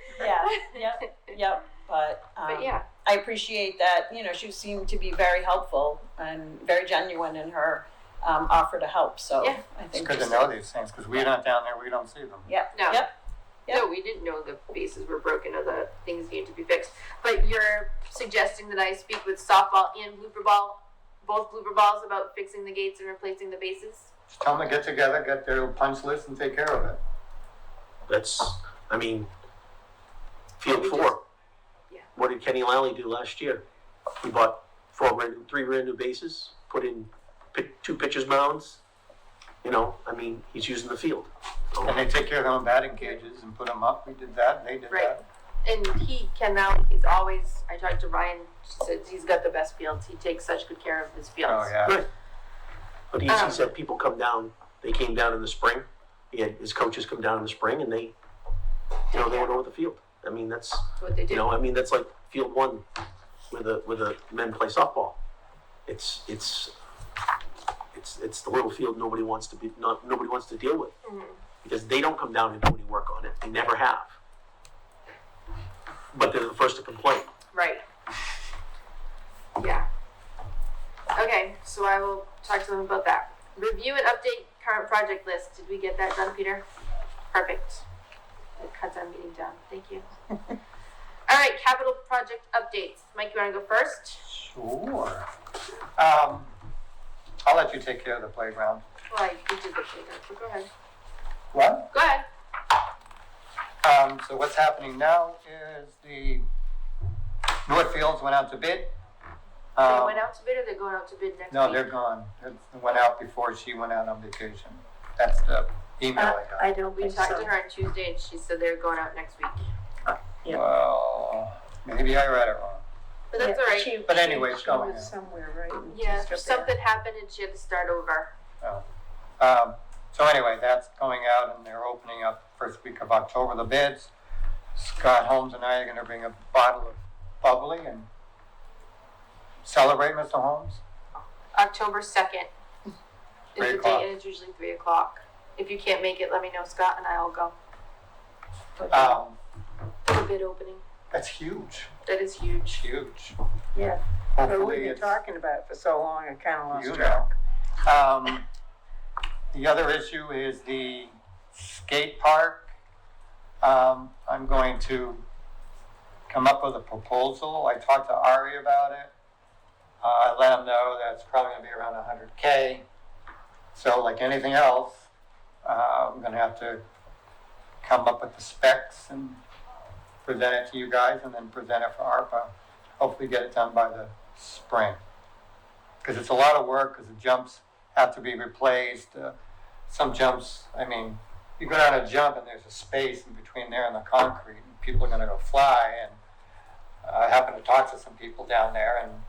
yep, but, But yeah. I appreciate that, she seemed to be very helpful and very genuine in her, offer to help, so Yeah. I It's think. good to just- know these things, because we're not down there, we don't see them. Yep, No. yep, Yep. No, we didn't know the bases were broken or the things needed to be fixed. But you're suggesting that I speak with softball and blooper ball, both blooper balls, about fixing the gates and replacing the bases? Just tell them to get together, get their punch list and take care of it. Field We 4. just- yeah. What did Kenny Lally do last year? He bought 3 brand new bases, put in 2 pitcher's mounds. He's using the field. So, And they take care of their own batting cages and put them up, we did that, and they did Right. that. And he can now, he's always, I talked to Ryan, she said he's got the best fields. He takes such good care of his fields. Oh, yeah. Good. But he said people come down, they came down in the spring, he had his coaches come down in the spring and they, they went over the field. I mean, that's, What they do. that's like field one where the men play softball. It's the little field nobody wants to deal with. Mhm. Because they don't come down and do any work on it. They never have. But they're the first to complain. Right. Yeah. Okay, so I will talk to them about that. Review and update current project list. Did we get that done, Peter? Perfect. It cuts our meeting down. Thank you. All right, capital project updates. Mike, you want to go first? Sure. I'll let you take care of the playground. Well, I did the playground, but go ahead. What? Go ahead. So what's happening now is the Northfields went out to bid. They went out to bid or they're going out to bid next No, week? they're gone. They went out before she went out on vacation. That's the email I got. I don't We think talked to so. her on Tuesday and she said they're going out next week. Yeah. Well, maybe I read it wrong. But that's Yeah, all right. she- But anyway, it's she going was in. somewhere, right? and Yeah, just up there. something happened and she had to start over. So anyway, that's going out and they're opening up first week of October, the bids. Scott Holmes and I are gonna bring a bottle of bubbly and celebrate, Mr. Holmes. October 2nd is 3 the o'clock. date and it's usually 3 o'clock. If you can't make it, let me know, Scott, and I'll go. For the bid opening. That's huge, That is huge. huge. Yeah, but we've Hopefully been it's, talking about it for so long, I kinda lost you track. know. The other issue is the skate park. I'm going to come up with a proposal. I talked to Ari about it. I let him know that it's probably gonna be around 100K. So like anything else, I'm gonna have to come up with the specs and present it to you guys and then present it for ARPA. Hopefully get it done by the spring. Because it's a lot of work, because the jumps have to be replaced. Some jumps, I mean, you go down a jump and there's a space in between there and the concrete, and people are gonna go fly. And I happened to talk to some people down there, and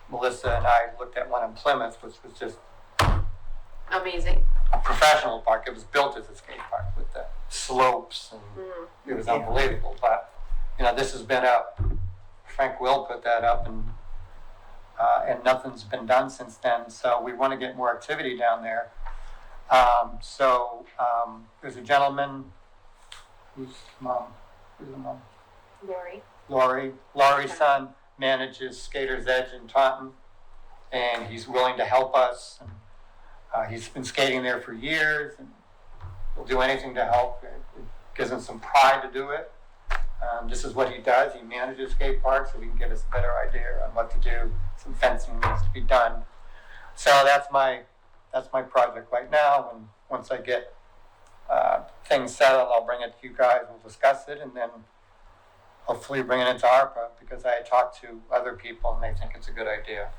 Melissa and I looked at one in Plymouth, which was just Amazing. a professional park. It was built as a skate park with the slopes, and it was unbelievable. But this has been up. Frank Will put that up, and nothing's been done since then. So we want to get more activity down there. There's a gentleman whose mom, Lori. Laurie's son manages Skater's Edge in Taunton, and he's willing to help us. And, he's been skating there for years, and will do anything to help. It gives him some pride to do it. This is what he does. He manages skate parks, so he can give us a better idea on what to do. Some fencing needs to be done. So that's my project right now. And once I get things settled, I'll bring it to you guys. We'll discuss it, and then hopefully bring it into ARPA, because I had talked to other people and they think it's a good idea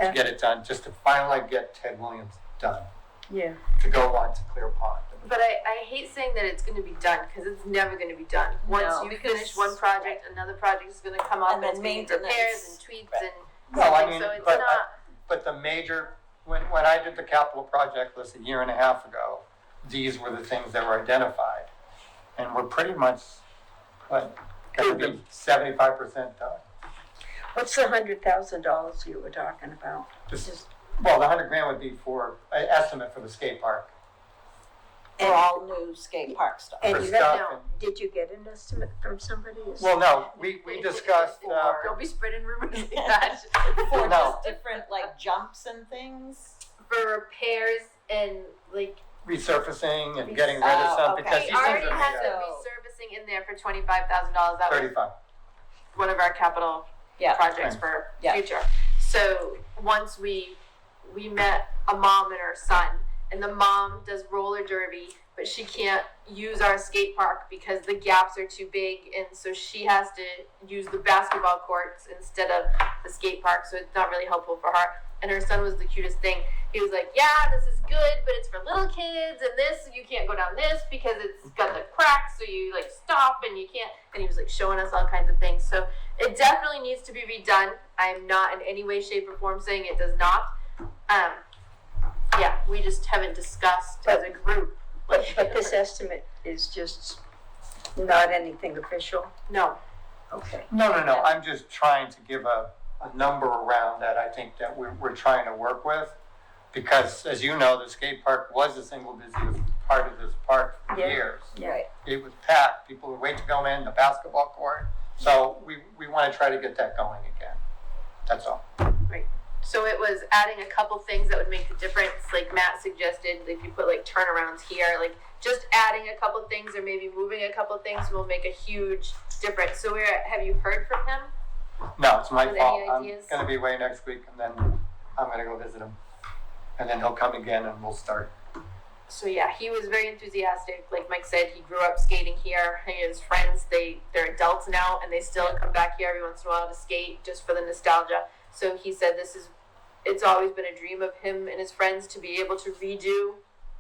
to get it done, just to finally get Ted Williams done, Yeah, to go on to Clear Pond. But I hate saying that it's going to be done because it's never going to be done. Once No, you because- finish one project, another project is going to come up And then it's gonna need maintenance. repairs and tweaks and Well, I something. mean, So it's but, not. but the major, when I did the capital project list a year and a half ago, these were the things that were identified. And we're pretty much, going to be 75% done. what's the $100,000 you were talking about? Well, the $100,000 would be for, an estimate for the skate park. For all new skate park stuff. And For you stuff got, and- did you get an estimate from somebody? Well, no, we discussed, Don't be spreading rumors like that. For No. just different like jumps and things. For repairs and like resurfacing and getting rid of some, okay. because we these things already are had made the out resurfacing in there for $25,000. That of was 35. one of our capital Yeah. projects Right. for Yeah. future. So once we met a mom and her son, and the mom does roller derby, but she can't use our skate park because the gaps are too big, and so she has to use the basketball courts instead of the skate park, so it's not really helpful for her. And her son was the cutest thing. He was like, yeah, this is good, but it's for little kids, and this, you can't go down this because it's got the cracks, so you like stop and you can't, and he was like showing us all kinds of things. So it definitely needs to be redone. I am not in any way, shape, or form saying it does not. Yeah, we just haven't discussed as a group. But this estimate is just not anything official? No. Okay. No, I'm just trying to give a number around that I think that we're trying to work with. Because as you know, the skate park was the single busiest part of this park for Yeah. years. Yeah. It was packed, people would wait to go in, the basketball court. So we want to try to get that going again. That's all. So it was adding a couple things that would make the difference, like Matt suggested, if you put like turnarounds here, like just adding a couple things or maybe moving a couple things will make a huge difference. So have you heard from him? No, it's my With fault. any I'm ideas? going to be away next week and then I'm going to go visit him. And then he'll come again and we'll start. So yeah, he was very enthusiastic. Like Mike said, he grew up skating here. He and his friends, they're adults now and they still come back here every once in a while to skate just for the nostalgia. So he said it's always been a dream of him and his friends to be able to redo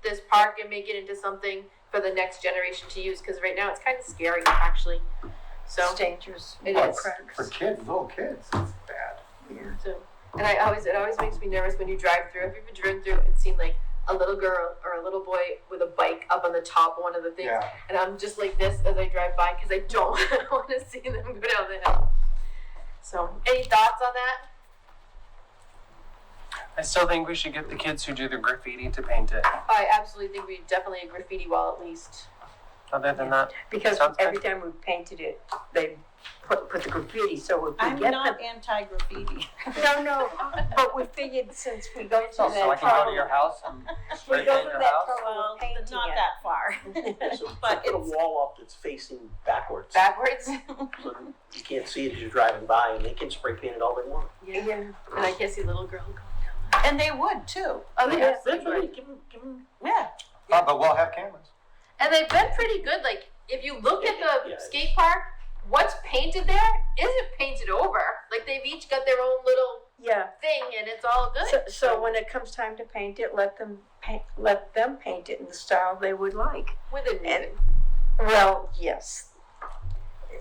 this park and make it into something for the next generation to use, because right now it's kind of scary actually. So It's dangerous. It Well, is. for kids, little kids, it's bad. So, and it always makes me nervous when you drive through. Have you ever driven through and seen like a little girl or a little boy with a bike up on the top of one of the things? Yeah. And I'm just like this as I drive by because I don't want to see them go down the hill. So, any thoughts on that? I still think we should get the kids who do the graffiti to paint it. I absolutely think we definitely a graffiti wall at least. Other than that, Because Sounds good. every time we painted it, they put the graffiti, so if we I'm get not anti-graffiti. No, but we figured since we go through that So I can go to your house and we spray go paint through your that house? trouble Well, of painting not it. that far. So But put a it's- wall up that's facing backwards. Backwards. So you can't see it as you're driving by, and they can spray paint it all they want. Yeah. Yeah. And I can't see little girl going down And they would too. Oh, they Yeah. absolutely would. Give them. Yeah. But we'll have cameras. And they've been pretty good. Like, if you look at the Yeah. skate park, what's painted there isn't painted over. Like, they've each got their own little Yeah, thing, and it's all good. so when it comes time to paint it, let them paint it in the style they would like. With it moving. Well, yes.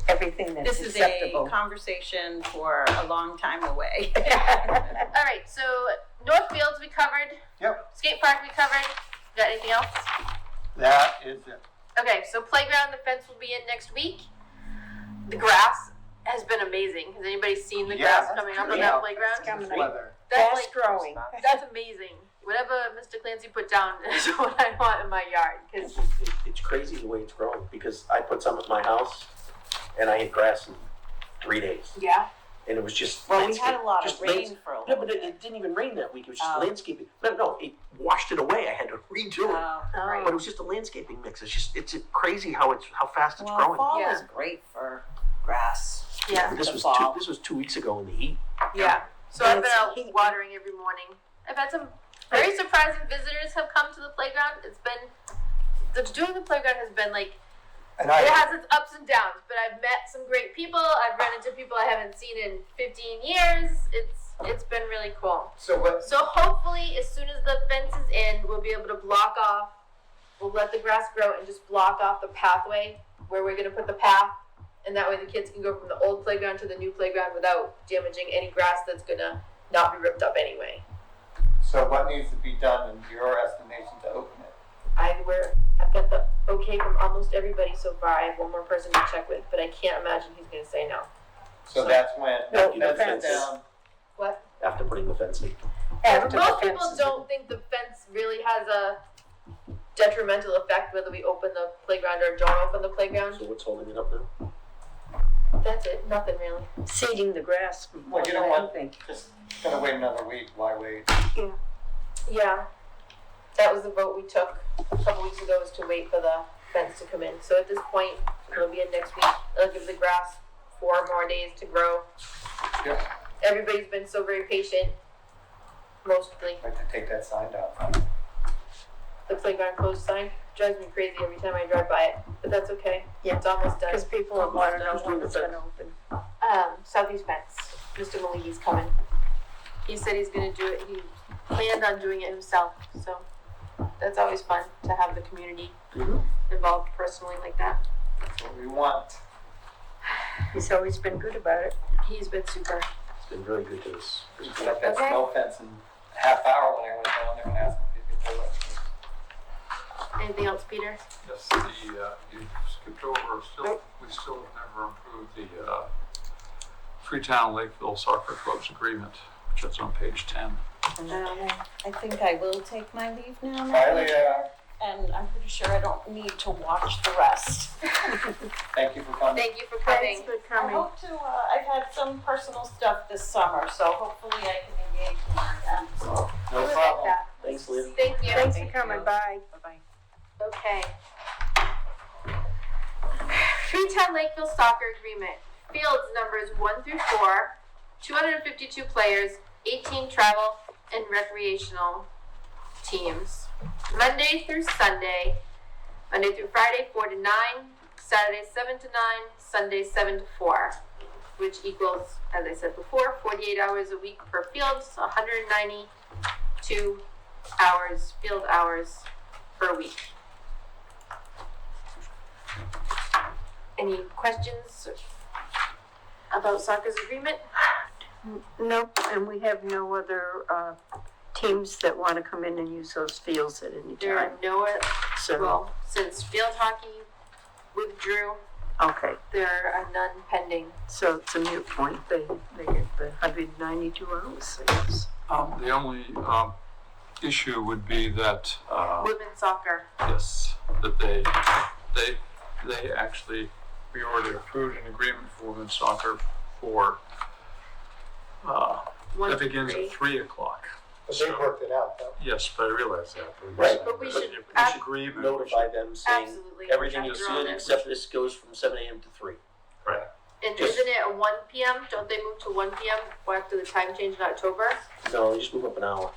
Everything that's This is acceptable. a conversation for a long time away. All right, so Northfields we covered. Yep. Skate park we covered. Got anything else? That is it. Okay, so playground, the fence will be in next week. The grass has been amazing. Has anybody seen the grass that's coming up on pretty that out. playground? It's coming This weather. That's Fast growing. that's amazing. Whatever Mr. Clancy put down is what I want in my yard. Cause It's crazy the way it's growing, because I put some at my house, and I hit grass in 3 days, yeah, and it was just Well, we landscape- had a lot just of rain lands- for a No, little but bit. it didn't even rain that week. It was just Oh. landscaping. No, it washed it away. I had to redo it. Oh. But it was just a landscaping mix. It's crazy how fast it's Well, growing. fall Yeah. is great for grass. yeah, This the was fall. this was 2 weeks ago in the heat. yeah. So And I've been it's out heat. watering every morning. I've had some very surprising visitors have come to the playground. It's been doing the playground has been like And it I, has its ups and downs, but I've met some great people. I've run into people I haven't seen in 15 years. It's been really cool. so what, So hopefully, as soon as the fence is in, we'll be able to block off. We'll let the grass grow and just block off the pathway where we're gonna put the path, and that way the kids can go from the old playground to the new playground without damaging any grass that's gonna not be ripped up anyway. so what needs to be done in your estimation to open it? I've got the okay from almost everybody so far. I have one more person to check with, but I can't imagine he's gonna say no. So that's when, No, You know, the fence. down. What? after putting the fence in. After the Most fence people is don't think the fence really has a detrimental effect whether we open the playground or don't open the playground. So what's holding it up now? That's it. Nothing really. seeding the grass more Well, you than don't want- anything. Just gonna wait another week, why wait? Yeah. That was the vote we took a couple weeks ago, was to wait for the fence to come in. So at this point, it'll be in next week. It'll give the grass 4 more days to grow. Yep. Everybody's been so very patient. Mostly. Like to take that sign down. playground closed sign. Drives me crazy every time I drive by it, but that's okay. Yeah. It's almost done. Because people want to know when it's gonna open. Southeast Fence, Mr. Maligi's coming. He said he's gonna do it, he planned on doing it himself, so that's always fun to have the community involved personally like that. That's what we want. He's always been good about it. He's been super. It's been really good to us. We put up that Okay. snow fence in a half hour when I went down there and asked if he'd be told. Anything else, Peter? Yes, you skipped over, we still have never approved the, Freetown Lakeville Soccer Club's agreement, which is on page 10. I think I will take my leave now, Finally, and I'm pretty sure I don't need to watch the rest. thank you for coming. Thank you for coming. Thanks for I coming. hope to, I've had some personal stuff this summer, so hopefully I can engage more again, so. No We like problem. that. Thanks, Liv. Thank you. Thanks for coming, bye. Bye-bye. Okay. Freetown Lakeville Soccer Agreement. Fields numbers 1 through 4, 252 players, 18 travel and recreational teams. Monday through Sunday, Monday through Friday 4 to 9, Saturday 7 to 9, Sunday 7 to 4, which equals, as I said before, 48 hours a week per field, so 192 hours, field hours per week. Any questions about soccer's agreement? Nope, and we have no other, teams that want to come in and use those fields at any There are time. no, So, well, since field hockey withdrew, okay, there are none pending. so it's a mute point. They get the 192 hours, I guess. The only, issue would be that, Women's soccer, yes, that they actually, we already approved an agreement for women's soccer for, 1 that to begins 3. at 3 o'clock. But they worked it out though. Yes, but I realize that. Right. But we should Each agreement. Notify them saying, Absolutely. everything Check is your good own. except this goes from 7 a.m. to 3. Right. And Just- isn't it a 1 p.m.? Don't they move to 1 p.m. after the time change in October? No, they just move up an hour.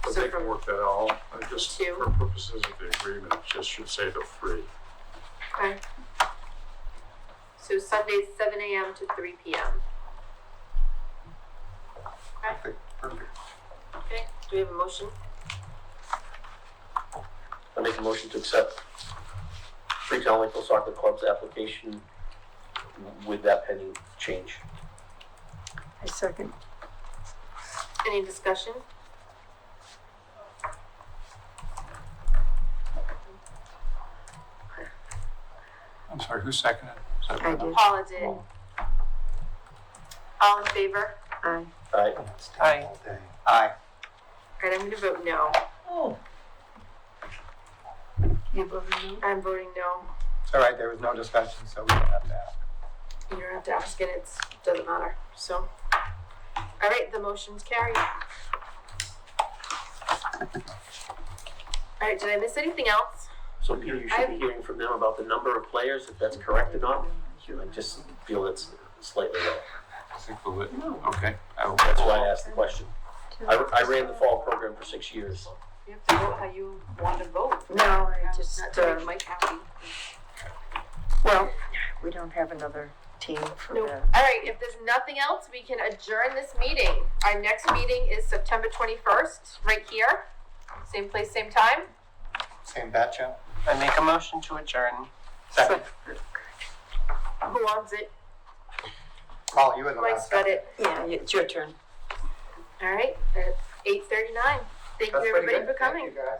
But So they can from work that out. I just, 2. for purposes of the agreement, it just should say to 3. Okay. So Sundays 7 a.m. to 3 p.m. Perfect, perfect. Okay, do we have a motion? I make a motion to accept Freetown Lakeville Soccer Club's application with that pending change. I second. Any discussion? I'm sorry, who seconded? Is that I right? did. Paula did. All in favor? Aye. Aye. Aye. All day. Aye. Alright, I'm gonna vote no. You voted no? I'm voting no. It's all right, there was no discussion, so we don't have to ask. You don't have to ask it, it doesn't matter, so. Alright, the motion's carried. Alright, did I miss anything else? So Peter, you should be hearing from them about the number of players, if that's correct or not. I just feel it's slightly low. I think we'll let- okay. That's why I asked the question. I ran the fall program for 6 years. You have to vote how you want to vote. No, I just, Not to make Mike happy. well, we don't have another team for Nope. that. Alright, if there's nothing else, we can adjourn this meeting. Our next meeting is September 21st, right here. Same place, same time. Same bat channel? I make a motion to adjourn. Second. Who wants it? Paul, you were the Mike's last. got it. Yeah, it's your turn. Alright, at 8:39. Thank you That's pretty everybody good. for coming. Thank you, guys.